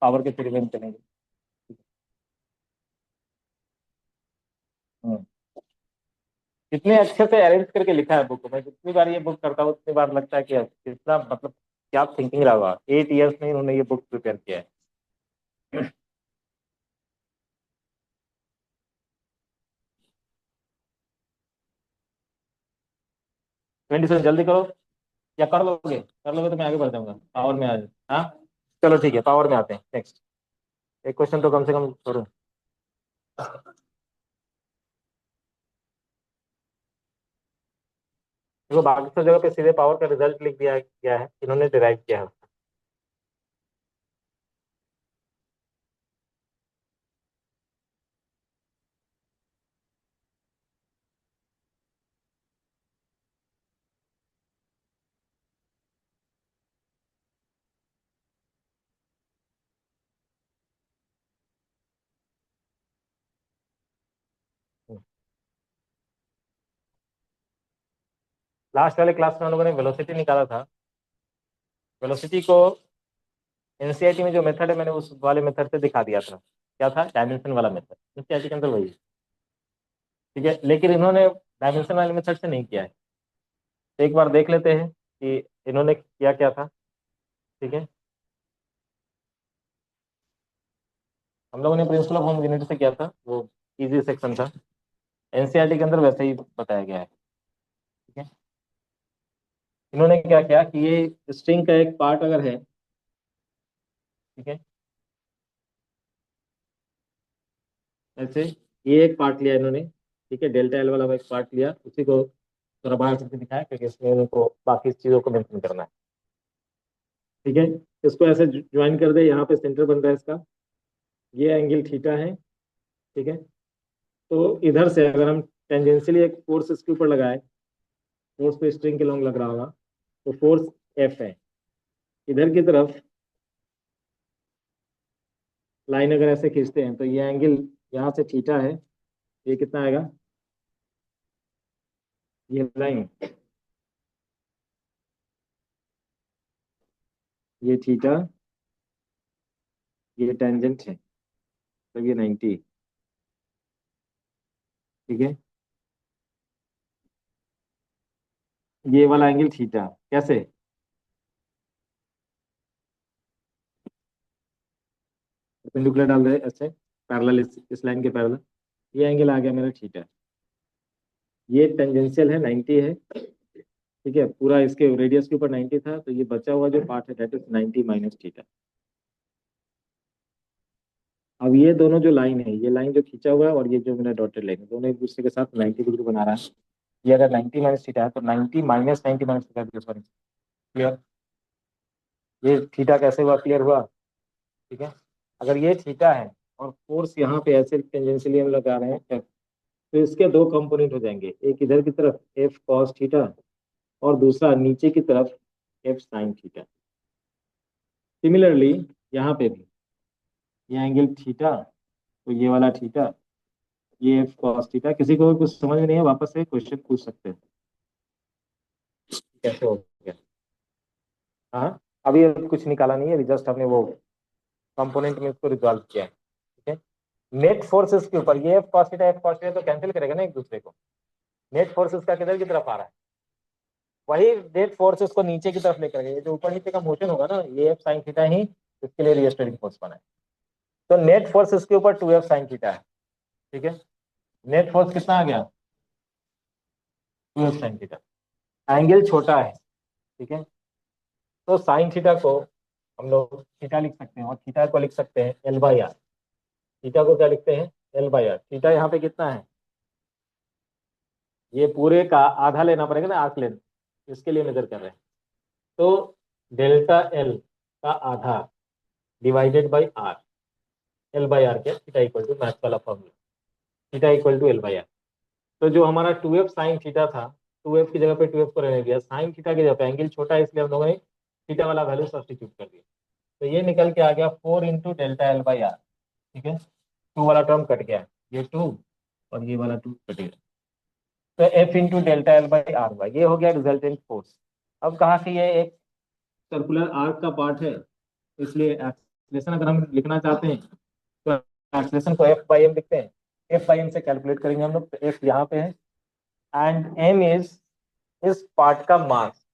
Speaker 1: पावर के थ्योरी में चलेंगे। हम्म। कितने अच्छे से अरेंज करके लिखा है बुक, मैं जितनी बार ये बुक करता हूँ उतनी बार लगता है कि कितना मतलब क्या थिंकिंग रहा होगा, 8 ईयर्स में इन्होंने ये बुक प्रिपेयर किया है। 27 जल्दी करो, या कर लोगे तो मैं आगे बढ़ जाऊंगा, पावर में आ जाए, हाँ। चलो ठीक है, पावर में आते हैं नेक्स्ट, एक क्वेश्चन तो कम से कम करो। देखो बाकी सब जगह पे सीधे पावर का रिजल्ट लिख दिया गया है, इन्होंने डिराइव किया है। लास्ट वाले क्लास में हम लोगों ने वेलोसिटी निकाला था। वेलोसिटी को एनसीईआरटी में जो मेथड है मैंने उस वाले मेथड से दिखा दिया था। क्या था? डायमेंशन वाला मेथड। एनसीईआरटी के अंदर वही है। ठीक है, लेकिन इन्होंने डायमेंशन वाले मेथड से नहीं किया है। तो एक बार देख लेते हैं कि इन्होंने किया क्या था। ठीक है, हम लोगों ने प्रिंसिपल ऑफ होमोजेनिटी से किया था, वो इजी सेक्शन था। एनसीईआरटी के अंदर वैसे ही बताया गया है। ठीक है, इन्होंने क्या किया कि ये स्ट्रिंग का एक पार्ट अगर है, ठीक है, ऐसे ये एक पार्ट लिया इन्होंने। ठीक है, डेल्टा एल वाला एक पार्ट लिया, उसी को थोड़ा बाहर करके दिखाया क्योंकि इसमें उनको बाकी चीजों को मेंशन करना है। ठीक है, इसको ऐसे ज्वाइन कर दे, यहाँ पे सेंटर बन रहा है इसका, ये एंगल थीटा है। ठीक है, तो इधर से अगर हम टेंजेंशियली एक फोर्स इसके ऊपर लगाए, फोर्स पे स्ट्रिंग के लॉन्ग लग रहा होगा, तो फोर्स एफ है। इधर की तरफ लाइन अगर ऐसे खींचते हैं तो ये एंगल यहाँ से थीटा है, ये कितना आएगा? ये लाइन, ये थीटा, ये टेंजेंट है, तो ये 90। ठीक है, ये वाला एंगल थीटा कैसे? परपेंडिकुलर डाल रहे हैं ऐसे, पैरेलल, इस लाइन के पैरेलल। ये एंगल आ गया मेरा थीटा। ये टेंजेंशियल है, 90 है। ठीक है, पूरा इसके रेडियस के ऊपर 90 था, तो ये बचा हुआ जो पार्ट है दैट इज 90 माइनस थीटा। अब ये दोनों जो लाइन है, ये लाइन जो खींचा हुआ है और ये जो मेरा डॉटेड लाइन है, दोनों एक दूसरे के साथ 90 डिग्री बना रहा है। ये अगर 90 माइनस थीटा है तो 90 minus 90 minus theta, sorry, clear? ये थीटा कैसे हुआ? क्लियर हुआ? ठीक है, अगर ये थीटा है और फोर्स यहाँ पे ऐसे टेंजेंशियली हम लगा रहे हैं F, तो इसके दो कंपोनेंट हो जाएंगे, एक इधर की तरफ एफ कॉस थीटा और दूसरा नीचे की तरफ एफ साइन थीटा। सिमिलरली यहाँ पे भी ये एंगल थीटा, तो ये वाला थीटा, ये एफ कॉस थीटा। किसी को कुछ समझ में नहीं है, वापस से क्वेश्चन पूछ सकते हैं कैसे हो गया। हाँ, अभी कुछ निकाला नहीं है, अभी जस्ट हमने वो कंपोनेंट में इसको रिजॉल्व किया है। ठीक है, नेट फोर्सेस के ऊपर ये एफ कॉस थीटा तो कैंसिल करेगा ना एक दूसरे को। नेट फोर्सेस का किधर की तरफ आ रहा है? वही नेट फोर्सेस को नीचे की तरफ लेकर गए, जो ऊपर नीचे का मोशन होगा ना, ये एफ साइन थीटा ही इसके लिए रिएस्टेटिंग फोर्स बना है। तो नेट फोर्स इसके ऊपर 2f साइन थीटा है। ठीक है, नेट फोर्स कितना आ गया? 2f sign theta. एंगल छोटा है। ठीक है, तो साइन थीटा को हम लोग थीटा लिख सकते हैं और थीटा को लिख सकते हैं एल बाई आर। थीटा को क्या लिखते हैं? L by are. थीटा यहाँ पे कितना है? ये पूरे का आधा लेना पड़ेगा ना, आर्क लेंथ, इसके लिए मेजर कर रहे हैं। तो डेल्टा एल का आधा divided by r, l by r के थीटा इक्वल टू मैथ वाला formula, theta equal to l by r. तो जो हमारा 2f साइन थीटा था, 2f की जगह पे 2f को रहने दिया, साइन थीटा की जगह पे एंगल छोटा है इसलिए हम लोगों ने थीटा वाला वैल्यू सब्स्टिट्यूट कर दिया। तो ये निकल के आ गया 4 into delta l by r. ठीक है, टू वाला टर्म कट गया, ये टू और ये वाला टू कट गया, तो f into delta l by r हुआ। ये हो गया रिजल्टेंट फोर्स। अब कहा कि ये एक सर्कुलर आर्क का पार्ट है, इसलिए एक्सलेशन अगर हम लिखना चाहते हैं तो एक्सलेशन को एफ बाई एम लिखते हैं। एफ बाई एम से कैलकुलेट करेंगे हम लोग, तो एफ यहाँ पे है एंड एम इज इस पार्ट का मास।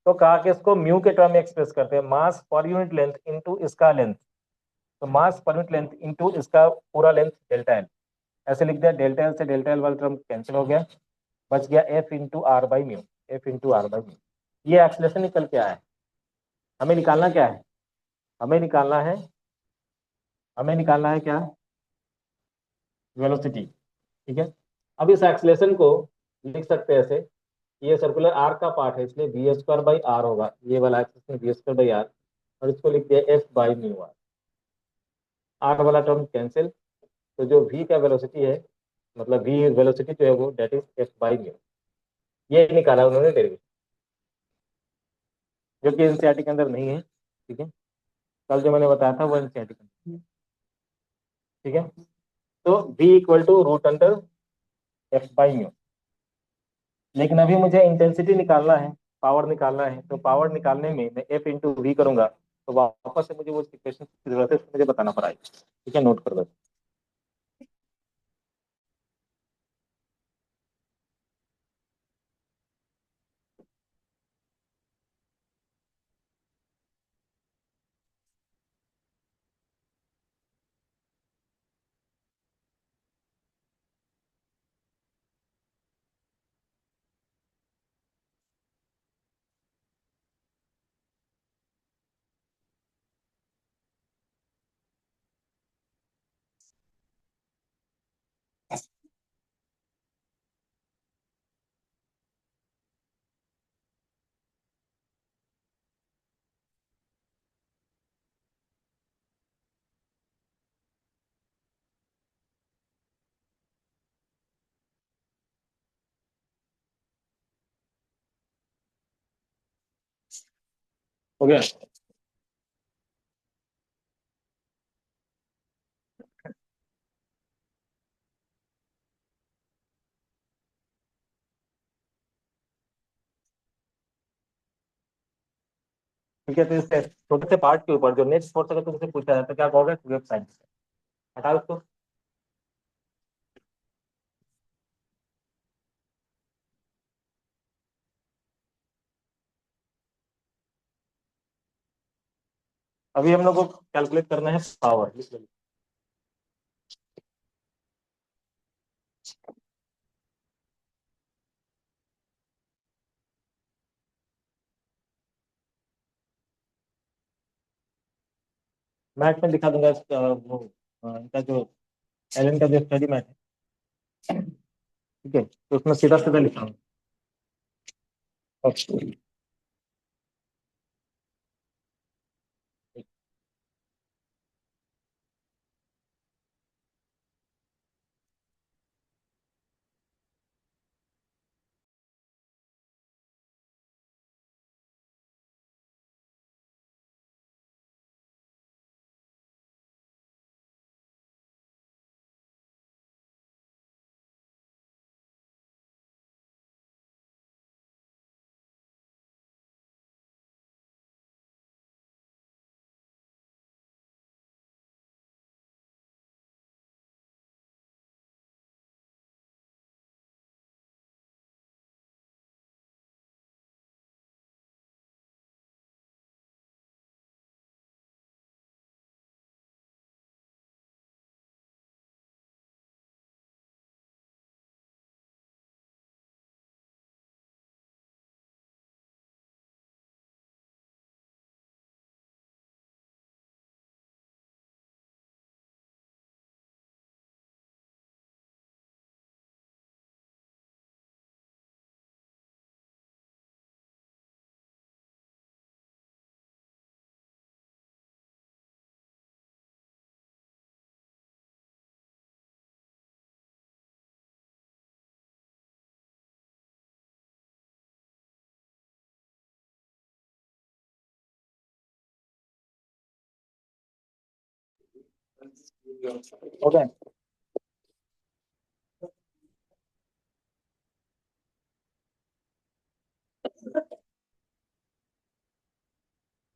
Speaker 1: तो कहा कि इसको म्यू के टर्म में एक्सप्रेस करते हैं, मास पर यूनिट लेंथ इनटू इसका लेंथ। तो मास पर यूनिट लेंथ इनटू इसका पूरा लेंथ डेल्टा एल, ऐसे लिख दिया। डेल्टा एल से डेल्टा एल वाला टर्म कैंसिल हो गया, बच गया f into r by mu, f into r by mu. ये एक्सलेशन निकल के आया है। हमें निकालना क्या है? हमें निकालना है, हमें निकालना है क्या? वेलोसिटी। ठीक है, अब इस एक्सलेशन को लिख सकते हैं ऐसे, ये सर्कुलर आर का पार्ट है इसलिए बी स्क्वायर बाई आर होगा, ये वाला एक्सेस में बी स्क्वायर बाई आर, और इसको लिख दिया f by mu r. R वाला टर्म कैंसिल, तो जो वी का वेलोसिटी है, मतलब वी वेलोसिटी जो है वो that is F by mu. ये निकाला उन्होंने डेरिवेशन, जो कि एनसीईआरटी के अंदर नहीं है। ठीक है, कल जो मैंने बताया था वो एनसीईआरटी के अंदर। ठीक है, तो v equal to root under F by mu. लेकिन अभी मुझे इंटेंसिटी निकालना है, पावर निकालना है, तो पावर निकालने में मैं एफ इंटू वी करूंगा, तो वापस से मुझे वो इक्वेशन की जरूरत है, तो मुझे बताना पड़ेगा। ठीक है, नोट कर लो। हो गया। ठीक है, तो इस छोटे से पार्ट के ऊपर जो नेक्स्ट फोर्स अगर तुमसे पूछा जाए तो क्या कहोगे? Web science. हटाओ इसको। अभी हम लोग को कैलकुलेट करना है पावर, इसलिए मैथ में दिखा दूंगा वो इनका जो एलन का जो स्टडी मैथ है। ठीक है, तो उसमें सीधा सीधा लिखा हूँ। ओके।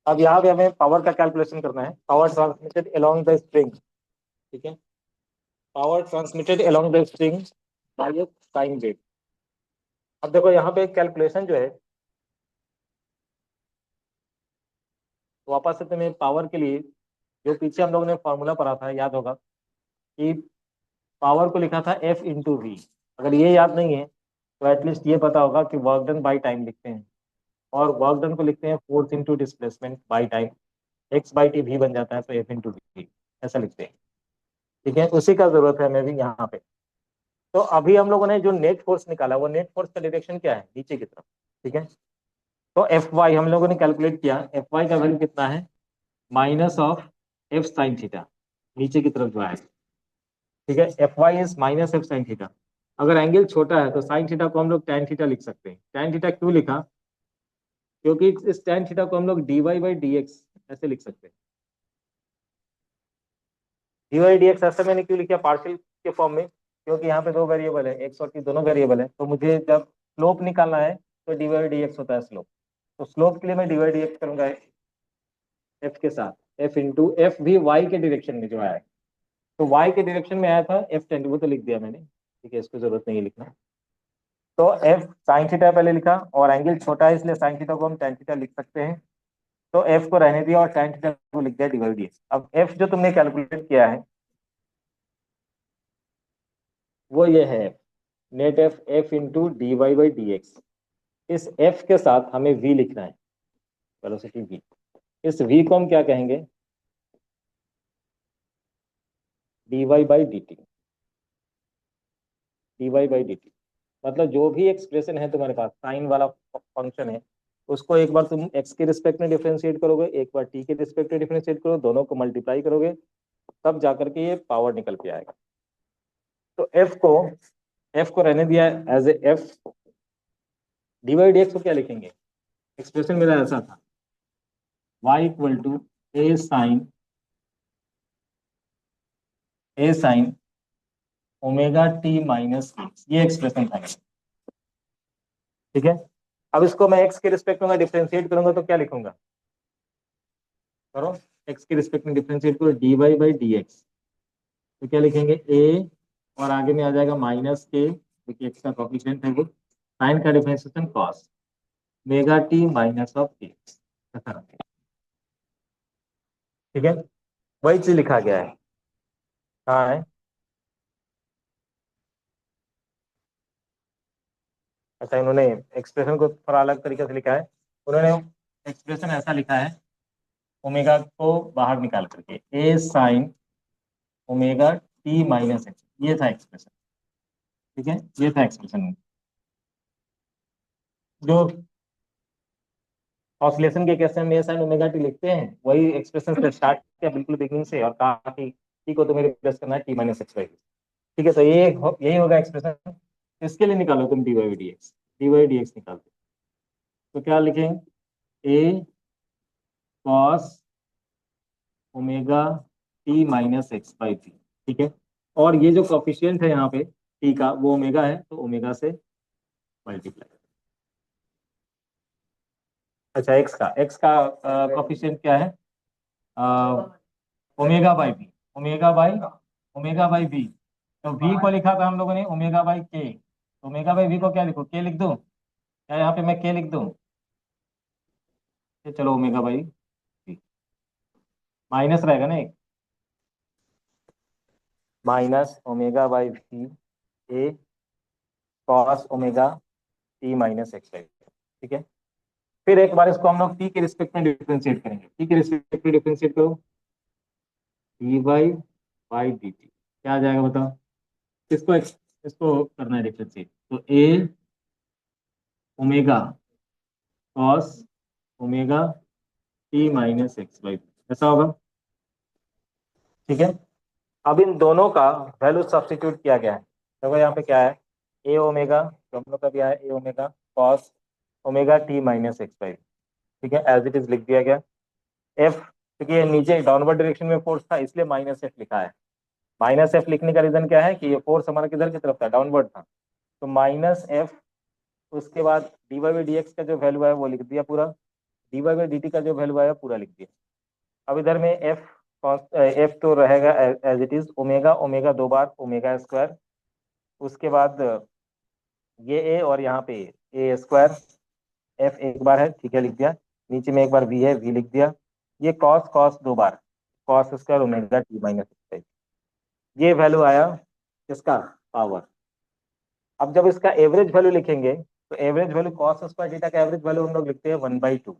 Speaker 1: अब यहाँ पे हमें पावर का कैलकुलेशन करना है, power transmitted along the string. ठीक है, power transmitted along the string by a sine wave. अब देखो यहाँ पे कैलकुलेशन जो है, वापस से तुम्हें पावर के लिए जो पीछे हम लोगों ने फॉर्मूला पढ़ा था याद होगा कि पावर को लिखा था एफ इंटू वी। अगर ये याद नहीं है तो एटलीस्ट ये पता होगा कि वर्क डन बाई टाइम लिखते हैं, और वर्क डन को लिखते हैं force into displacement by time. X by T भी बन जाता है, तो एफ इंटू वी ऐसा लिखते हैं। ठीक है, उसी का जरूरत है हमें भी यहाँ पे। तो अभी हम लोगों ने जो नेट फोर्स निकाला, वो नेट फोर्स का डायरेक्शन क्या है? नीचे की तरफ। ठीक है, तो एफ वाई हम लोगों ने कैलकुलेट किया, एफ वाई का वैल्यू कितना है? Minus of F sine theta, नीचे की तरफ जो है। ठीक है, f y is minus f sine theta. अगर एंगल छोटा है तो साइन थीटा को हम लोग tan थीटा लिख सकते हैं। tan थीटा क्यों लिखा? क्योंकि इस tan थीटा को हम लोग dy बाई डी एक्स ऐसे लिख सकते हैं। dy बाई डी एक्स ऐसे मैंने क्यों लिखा पार्शियल के फॉर्म में? क्योंकि यहाँ पे दो वेरिएबल है, एक्स और टी दोनों वेरिएबल है, तो मुझे जब स्लोप निकालना है तो डी बाई डी एक्स होता है स्लोप। तो स्लोप के लिए मैं डी बाई डी एक्स करूंगा एफ के साथ, एफ इंटू एफ भी वाई के डायरेक्शन में जो आया है, तो वाई के डायरेक्शन में आया था एफ टेन, वो तो लिख दिया मैंने, ठीक है, इसको जरूरत नहीं है लिखना। तो एफ साइन थीटा पहले लिखा, और एंगल छोटा है इसलिए साइन थीटा को हम टेन थीटा लिख सकते हैं। तो एफ को रहने दिया और टेन थीटा को लिख दिया डिवाइड डी। अब एफ जो तुमने कैलकुलेट किया है वो ये है net f, f into D Y by D x. इस एफ के साथ हमें वी लिखना है, वेलोसिटी वी। इस वी को हम क्या कहेंगे, d Y by D t. D Y by D t मतलब जो भी एक्सप्रेशन है तुम्हारे पास साइन वाला फंक्शन है, उसको एक बार तुम एक्स के रिस्पेक्ट में डिफरेंशिएट करोगे, एक बार टी के रिस्पेक्ट में डिफरेंशिएट करो, दोनों को मल्टीप्लाई करोगे, तब जाकर के ये पावर निकल के आएगा। तो एफ को रहने दिया as a f, divide x को क्या लिखेंगे, एक्सप्रेशन मेरा ऐसा था y equal to A sine omega T minus x, ये एक्सप्रेशन था। ठीक है, अब इसको मैं एक्स के रिस्पेक्ट में डिफरेंशिएट करूंगा तो क्या लिखूंगा, करो, एक्स के रिस्पेक्ट में डिफरेंशिएट करो, D Y by D x, तो क्या लिखेंगे ए, और आगे में आ जाएगा माइनस के, क्योंकि एक्स का कोफिशिएंट है वो, साइन का differentiation cos mega T minus of x. ठीक है, वही चीज लिखा गया है। कहाँ है, अच्छा इन्होंने एक्सप्रेशन को थोड़ा अलग तरीके से लिखा है। उन्होंने एक्सप्रेशन ऐसा लिखा है, ओमेगा को बाहर निकाल करके A sine omega T minus x, ये था एक्सप्रेशन। ठीक है, ये था एक्सप्रेशन। जो ऑसिलेशन के केस में ए साइन ओमेगा टी लिखते हैं, वही एक्सप्रेशन से स्टार्ट किया बिल्कुल बिगिनिंग से, और कहा कि टी को तुम्हें रिप्लेस करना है टी माइनस एक्स बाई। ठीक है, तो यही होगा एक्सप्रेशन। इसके लिए निकालो तुम D Y D X, D Y D X निकालते तो क्या लिखेंगे, A cos omega T minus x by T. ठीक है, और ये जो कॉफिशियंट है यहाँ पे टी का, वो ओमेगा है, तो ओमेगा से मल्टीप्लाई। अच्छा एक्स का कॉफिशियंट क्या है, omega by b, omega by b. तो वी को लिखा था हम लोगों ने omega by k, omega by v को क्या लिखो, के लिख दूं, क्या यहाँ पे मैं के लिख दूं, ये चलो ओमेगा बाई वी, माइनस रहेगा ना एक, minus omega by V A cos omega T minus x by. ठीक है, फिर एक बार इसको हम लोग टी के रिस्पेक्ट में डिफरेंशिएट करेंगे, टी के रिस्पेक्ट में डिफरेंशिएट करो, D Y by D T क्या आ जाएगा बताओ, इसको करना है डिफरेंशिएट, तो A omega cos omega T minus x by, ऐसा होगा। ठीक है, अब इन दोनों का वैल्यू सब्स्टिट्यूट किया गया है। देखो यहाँ पे क्या है, ए ओमेगा, जो हम लोग का दिया है ए omega cos omega T minus x by. ठीक है, एज इट इज लिख दिया गया। एफ, क्योंकि ये नीचे डाउनवर्ड डायरेक्शन में फोर्स था इसलिए माइनस एफ लिखा है। माइनस एफ लिखने का रीजन क्या है कि ये फोर्स हमारा किधर की तरफ था, डाउनवर्ड था, तो माइनस एफ। उसके बाद d Y by D x का जो वैल्यू है वो लिख दिया पूरा, d Y by D t का जो वैल्यू आया पूरा लिख दिया। अब इधर में एफ तो रहेगा as it is, omega omega दो बार ओमेगा स्क्वायर, उसके बाद ये ए और यहाँ पे ए स्क्वायर, एफ एक बार है, ठीक है लिख दिया, नीचे में एक बार वी है, वी लिख दिया, ये कॉस कॉस दो बार cos square omega T minus, ये वैल्यू आया इसका पावर। अब जब इसका एवरेज वैल्यू लिखेंगे तो average value cos square theta का एवरेज वैल्यू हम लोग लिखते हैं 1/2।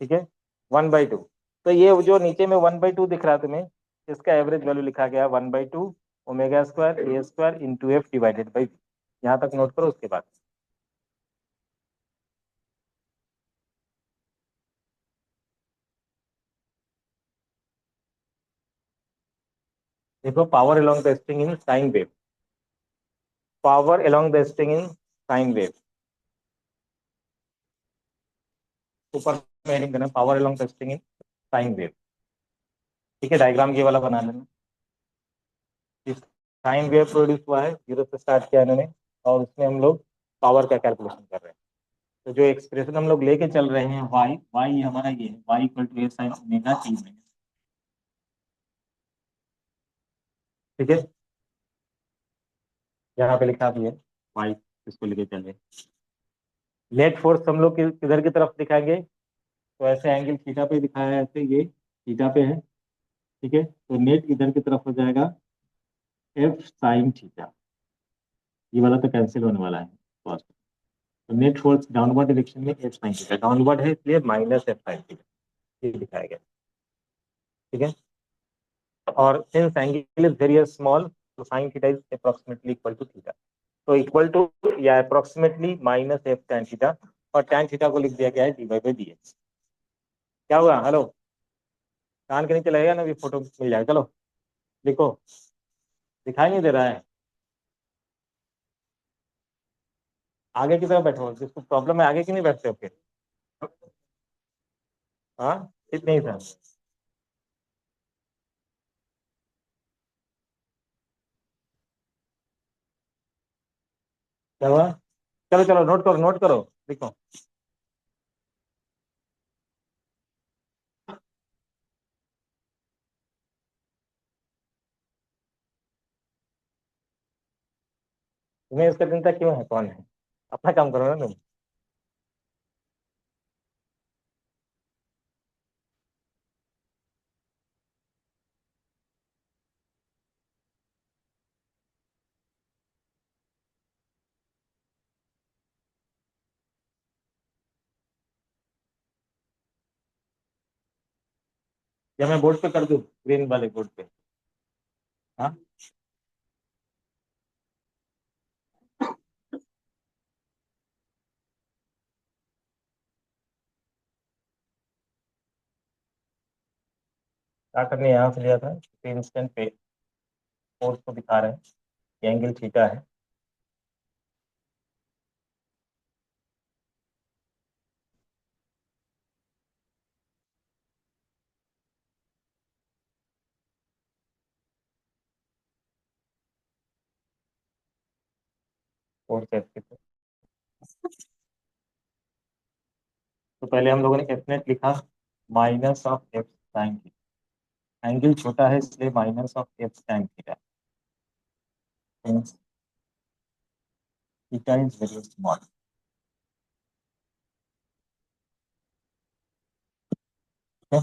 Speaker 1: ठीक है, 1/2। तो ये जो नीचे में 1/2 दिख रहा है तुम्हें, इसका एवरेज वैल्यू लिखा गया 1/2 omega square a square into F divided by, यहाँ तक नोट करो। उसके बाद देखो, power along the string in sine wave, power along the string in sine wave, ऊपर में हेडिंग करना power along the string in sine wave. ठीक है, डायग्राम ये वाला बना लेना। साइन वेव प्रोड्यूस हुआ है, जीरो से स्टार्ट किया इन्होंने, और उसमें हम लोग पावर का कैलकुलेशन कर रहे हैं। तो जो एक्सप्रेशन हम लोग लेके चल रहे हैं वाई वाई हमारा ये है, y equal to A sine omega T minus, ठीक है। यहाँ पे लिखा भी है वाई, इसको लेके चल रहे हैं। नेट फोर्स हम लोग किधर की तरफ दिखाएंगे, तो ऐसे एंगल थीटा पे दिखाया है, ऐसे ये थीटा पे है, ठीक है। तो नेट इधर की तरफ हो जाएगा एफ साइन थीटा, ये वाला तो कैंसिल होने वाला है first। तो नेट फोर्स डाउनवर्ड डायरेक्शन में एफ साइन थीटा, डाउनवर्ड है इसलिए माइनस एफ साइन थीटा, ये दिखाया गया, ठीक है। और since angle is very small, तो sine theta is approximately equal to theta, तो इक्वल टू या approximately minus F tan theta, और tan थीटा को लिख दिया गया है D Y by D X. क्या हुआ, हेलो, कान के नीचे लगेगा ना, अभी फोटो मिल जाएगा, चलो लिखो, दिखाई नहीं दे रहा है, आगे की तरफ बैठो, जिसको प्रॉब्लम है आगे की नहीं बैठते हो फिर। हाँ, इतने ही था। क्या हुआ, चलो चलो नोट करो, नोट करो, लिखो। तुम्हें इसका चिंता क्यों है, कौन है, अपना काम करो ना तुम। या मैं बोर्ड पे कर दूं, ग्रीन वाले बोर्ड पे। हाँ, क्या करने यहाँ से लिया था, इंस्टेंट पे फोर्स को दिखा रहे हैं, ये एंगल थीटा है, फोर्स एफ की। तो पहले हम लोगों ने एफ नेट लिखा minus of F sine theta, angle छोटा है इसलिए minus of F sine theta, theta is very small, ठीक है।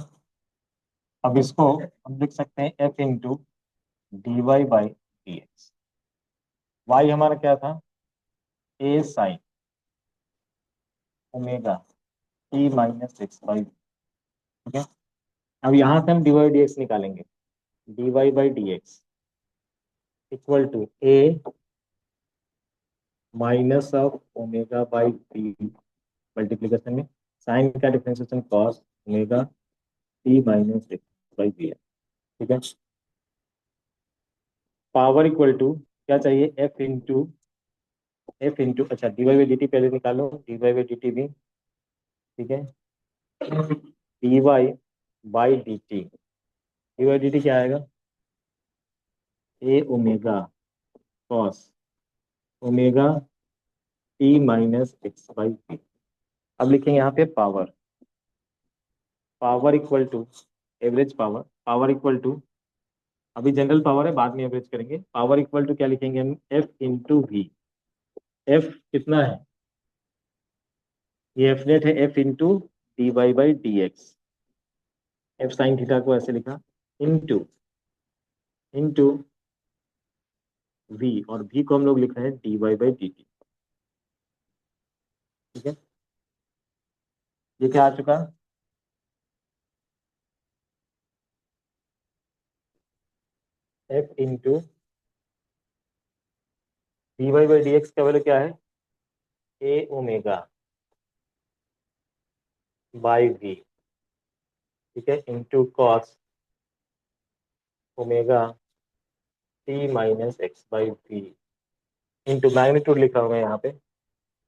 Speaker 1: अब इसको हम लिख सकते हैं F into D Y by D X. Y हमारा क्या था, A sine omega T minus x by, ठीक है। अब यहाँ से हम डी वाई डी एक्स निकालेंगे, d Y by D x equal to a minus of omega by t, multiplication में साइन का differentiation cos omega T minus x by b है, ठीक है। पावर इक्वल टू क्या चाहिए, एफ इंटू अच्छा d Y by D t पहले निकालो, d Y by D t भी, ठीक है। D Y by D t, d Y d T क्या आएगा, a omega cos omega T minus x by b. अब लिखेंगे यहाँ पे power, power equal to average power, power equal to अभी जनरल पावर है, बाद में एवरेज करेंगे, पावर इक्वल टू क्या लिखेंगे हम, एफ इंटू वी। एफ कितना है, ये एफ नेट है, f into D Y by D x, f sine theta को ऐसे लिखा, इंटू इंटू वी, और वी को हम लोग लिख रहे हैं d Y by D t, ठीक है। ये क्या आ चुका, f into D Y by D x का वैल्यू क्या है, ए ओमेगा बाई वी, ठीक है, into cos omega T minus x by v, into magnitude लिखा हुआ है यहाँ पे,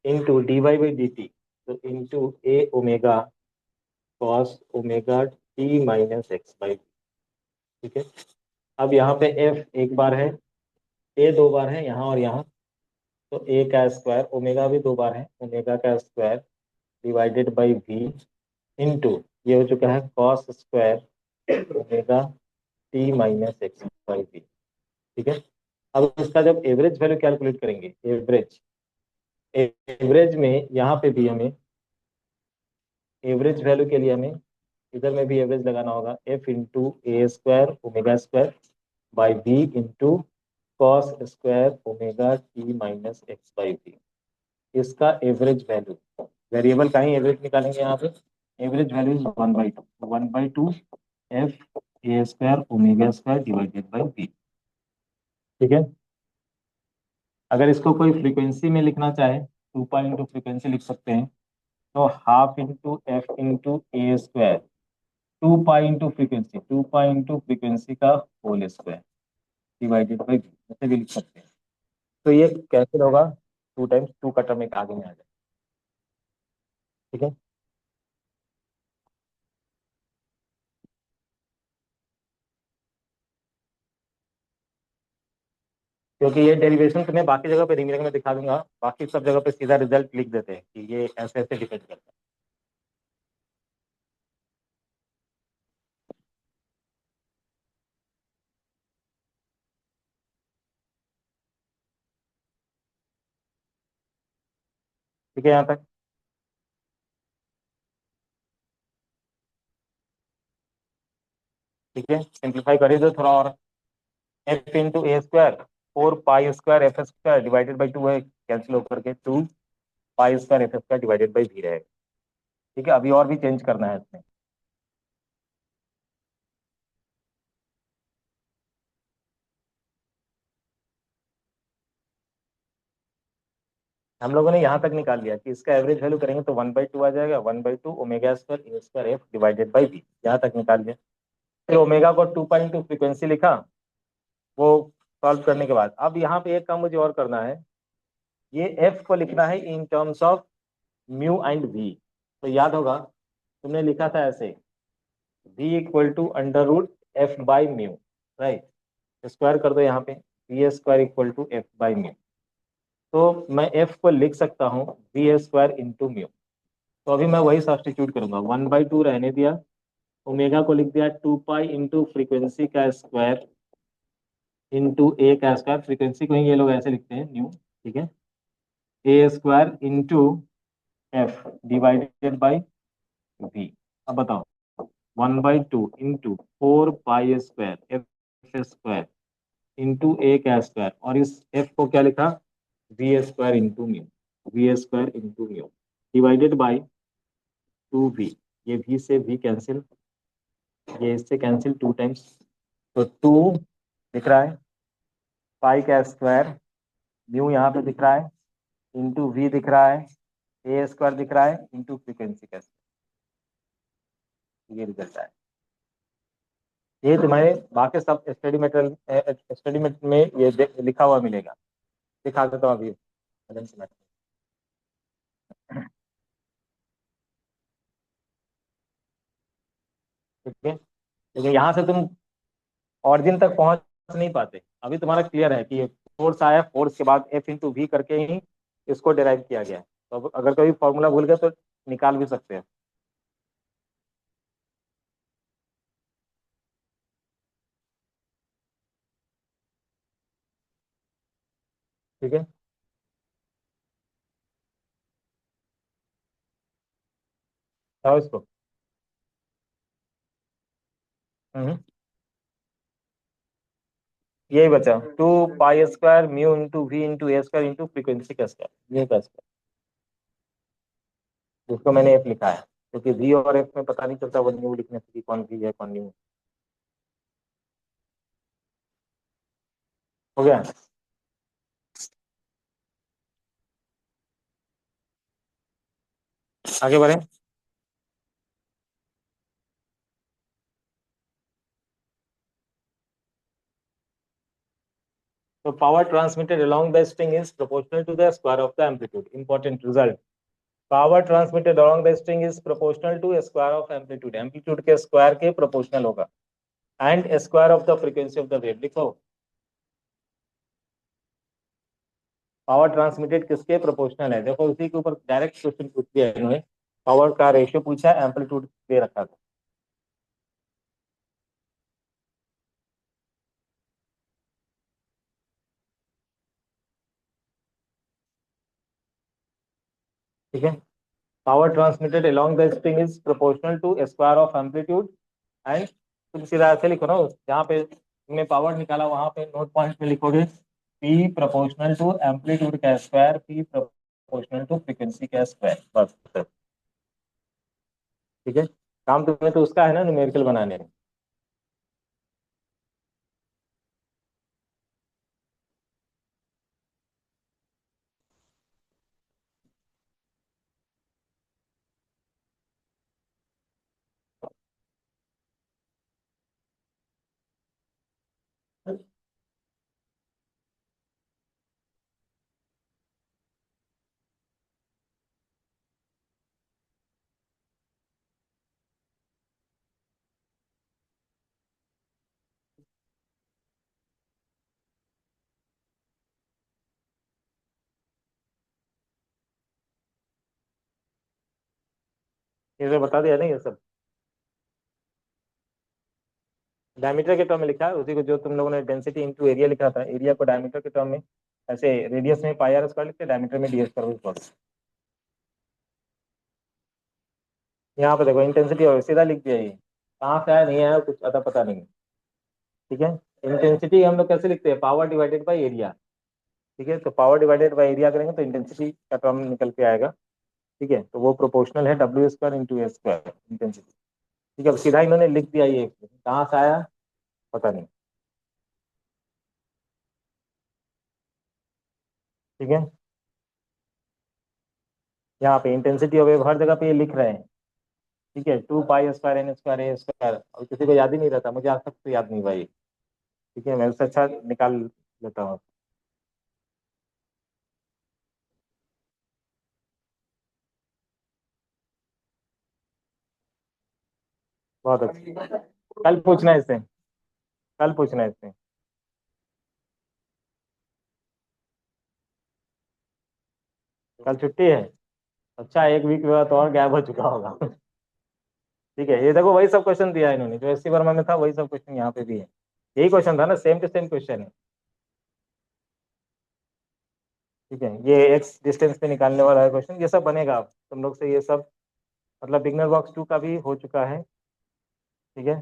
Speaker 1: into D Y by D T, तो into A omega cos omega T minus x by, ठीक है। अब यहाँ पे एफ एक बार है, ए दो बार है यहाँ और यहाँ, तो ए का स्क्वायर, ओमेगा भी 2 बार है, ओमेगा का square divided by v into ये हो चुका है cos square omega T minus x by v. ठीक है। अब इसका जब एवरेज वैल्यू कैलकुलेट करेंगे, एवरेज, एवरेज में यहाँ पे भी हमें एवरेज वैल्यू के लिए हमें इधर में भी एवरेज लगाना होगा, f into A square omega square by b into cos square omega T minus x by b. इसका एवरेज वैल्यू, वेरिएबल का ही एवरेज निकालेंगे यहाँ पे, average value is 1/2, 1/2 f a square omega square divided by b. ठीक है। अगर इसको कोई फ्रीक्वेंसी में लिखना चाहे, 2 पाई इंटू फ्रीक्वेंसी लिख सकते हैं, तो हाफ इंटू एफ इंटू ए square, 2 pi into frequency, 2 pi into frequency का whole square divided by B, ऐसे भी लिख सकते हैं। तो ये कैंसिल होगा, 2 टाइम्स 2 का टर्म एक आगे में आ जाए। ठीक है। क्योंकि ये डेरिवेशन तुम्हें बाकी जगह पे नहीं मिलेगा, मैं दिखा दूंगा, बाकी सब जगह पे सीधा रिजल्ट लिख देते हैं कि ये ऐसे ऐसे डिपेंड करता है। ठीक है यहाँ तक। ठीक है, सिंप्लीफाई कर ही दो थोड़ा और। F into A square 4 pi square F square divided by 2 है, कैंसिल होकर के 2 pi square F square divided by भी रहेगा। ठीक है, अभी और भी चेंज करना है इसमें। हम लोगों ने यहाँ तक निकाल लिया कि इसका एवरेज वैल्यू करेंगे तो 1/2 आ जाएगा, 1/2 omega square a square f divided by b, यहाँ तक निकाल लिया। फिर ओमेगा को 2 पाई इंटू फ्रीक्वेंसी लिखा, वो सॉल्व करने के बाद अब यहाँ पे एक काम मुझे और करना है, ये एफ को लिखना है in terms of mu and v. तो याद होगा तुमने लिखा था ऐसे, v equal to under root f by mu, right. Square कर दो यहाँ पे, v square equal to f by mu. तो मैं एफ को लिख सकता हूँ वी स्क्वायर इंटू म्यू। तो अभी मैं वही सब्सटीट्यूट करूंगा, 1/2 रहने दिया, ओमेगा को लिख दिया 2 पाई इंटू फ्रीक्वेंसी का स्क्वायर इंटू ए का स्क्वायर, फ्रीक्वेंसी को ही ये लोग ऐसे लिखते हैं न्यू। ठीक है। A square into F divided by V. अब बताओ, 1/2 into 4 pi square F square into A का स्क्वायर, और इस एफ को क्या लिखा, V square into mu, V square into mu divided by 2 V. ये वी से वी कैंसिल, ये इससे कैंसिल 2 टाइम्स, तो 2 दिख रहा है, पाई का स्क्वायर म्यू यहाँ पे दिख रहा है, इंटू वी दिख रहा है, ए स्क्वायर दिख रहा है, इंटू फ्रीक्वेंसी का स्क्वायर, ये रिजल्ट है। ये तुम्हारे बाकी सब स्टडी मटेरियल, स्टडी में ये लिखा हुआ मिलेगा, दिखा देता हूँ अभी। ठीक है, लेकिन यहाँ से तुम ऑरिजिन तक पहुंच नहीं पाते। अभी तुम्हारा क्लियर है कि फोर्स आया, फोर्स के बाद एफ इंटू वी करके ही इसको डिराइव किया गया है। तो अगर कभी फॉर्मूला भूल गए तो निकाल भी सकते हैं। ठीक है, बताओ इसको। हम्म, यही बचा 2 pi square mu into v into ए स्क्वायर इंटू फ्रीक्वेंसी का स्क्वायर, ये का स्क्वायर, जिसको मैंने एफ लिखा है, क्योंकि वी और एफ में पता नहीं चलता वो न्यू लिखने से कि कौन वी है कौन न्यू है। हो गया। आगे बढ़े। तो power transmitted along the string is proportional to the square of the amplitude. Important result. Power transmitted along the string is proportional to square of amplitude. Amplitude के स्क्वायर के प्रोपोर्शनल होगा, and square of the frequency of the wave लिखो। पावर ट्रांसमिटेड किसके प्रोपोर्शनल है, देखो उसी के ऊपर डायरेक्ट क्वेश्चन पूछ दिया है इन्होंने। पावर का रेशियो पूछा है, एम्पलीट्यूड दे रखा था। ठीक है, power transmitted along the string is proportional to square of amplitude and, तुम सीधा ऐसे लिखो ना, जहाँ पे तुमने पावर निकाला वहां पे नोट पॉइंट में लिखोगे पी प्रोपोर्शनल टू एम्पलीट्यूड का square, p proportional to frequency का स्क्वायर, बस। ठीक है, काम तुम्हें तो उसका है ना, न्यूमेरिकल बनाने में। ये तो बता दिया ना ये सब, डायमीटर के टर्म में लिखा है उसी को, जो तुम लोगों ने डेंसिटी इंटू एरिया लिखा था, एरिया को डायमीटर के टर्म में, ऐसे रेडियस में पाई आर स्क्वायर लिखते, डायमीटर में डी स्क्वायर बस। यहाँ पे देखो इंटेंसिटी और सीधा लिख दिया, ये कहाँ से आया नहीं आया कुछ अता पता नहीं। ठीक है, इंटेंसिटी हम लोग कैसे लिखते हैं, पावर डिवाइडेड बाई एरिया। ठीक है, तो पावर डिवाइडेड बाई एरिया करेंगे तो इंटेंसिटी का टर्म निकल के आएगा। ठीक है, तो वो प्रोपोर्शनल है डब्ल्यू स्क्वायर इंटू ए स्क्वायर इंटेंसिटी। ठीक है, अब सीधा इन्होंने लिख दिया, ये कहाँ से आया पता नहीं। ठीक है, यहाँ पे इंटेंसिटी ऑफ हर जगह पे ये लिख रहे हैं। ठीक है, 2 pi square N square a square, और किसी को याद ही नहीं रहता, मुझे आज तक तो याद नहीं भाई। ठीक है, मैं उससे अच्छा निकाल लेता हूँ। बहुत अच्छा, कल पूछना है इससे, कल पूछना है इससे। कल छुट्टी है, अच्छा एक वीक बाद तो और गैप हो चुका होगा। ठीक है, ये देखो वही सब क्वेश्चन दिया है इन्होंने, जो एससी वर्मा में था वही सब क्वेश्चन यहाँ पे भी है। यही क्वेश्चन था ना, सेम टू सेम क्वेश्चन है। ठीक है, ये एक्स डिस्टेंस पे निकालने वाला है क्वेश्चन, ये सब बनेगा अब तुम लोग से ये सब, मतलब बिगनर बॉक्स 2 का भी हो चुका है। ठीक है,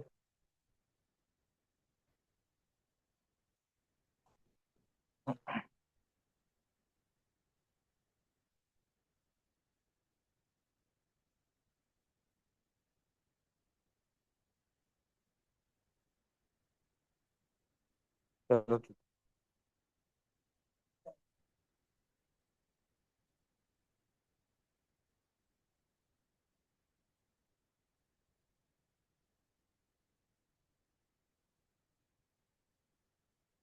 Speaker 1: चलो ठीक।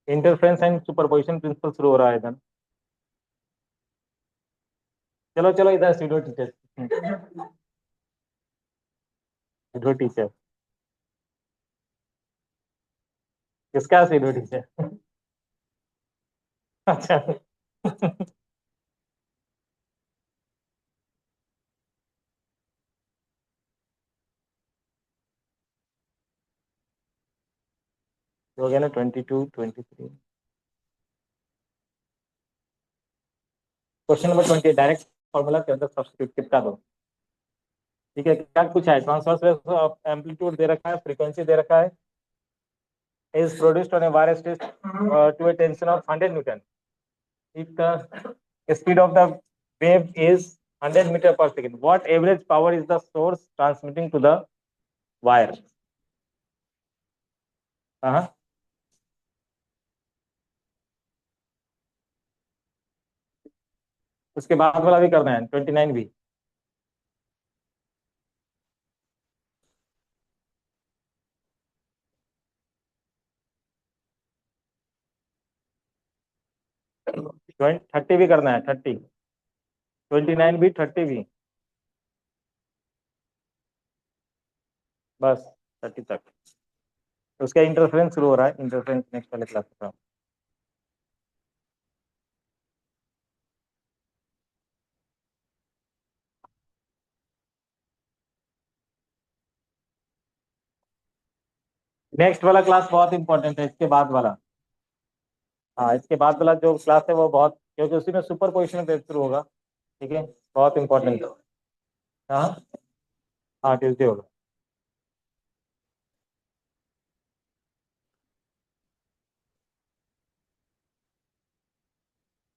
Speaker 1: इंटरफ्रेंस एंड सुपरपोजिशन प्रिंसिपल शुरू हो रहा है इधर। चलो चलो इधर सीडो टीचर, सीडो टीचर, किसका सीडो टीचर? अच्छा। हो गया ना 22 23। क्वेश्चन नंबर 20, डायरेक्ट फॉर्मूला के अंदर सब्स्टिट्यूट कितना दो। ठीक है, क्या पूछा है, ट्रांसवर्स ऑफ एम्पलीट्यूड दे रखा है, फ्रीक्वेंसी दे रखा है, is produced on a wire stress to a tension of 100 Newton. If the speed of the wave is 100 meter per second, what average power is the source transmitting to the wire? हाँ, उसके बाद वाला भी करना है 29 भी। 30 भी करना है, 30, 29 भी, 30 भी, बस 30 तक। उसका इंटरफेरेंस शुरू हो रहा है, इंटरफेरेंस नेक्स्ट वाले क्लास में। नेक्स्ट वाला क्लास बहुत इंपॉर्टेंट है, इसके बाद वाला। हाँ, इसके बाद वाला जो क्लास है वो बहुत, क्योंकि उसी में सुपर पोजिशन पे शुरू होगा। ठीक है, बहुत इंपॉर्टेंट। हाँ हाँ, ट्यूजडे होगा।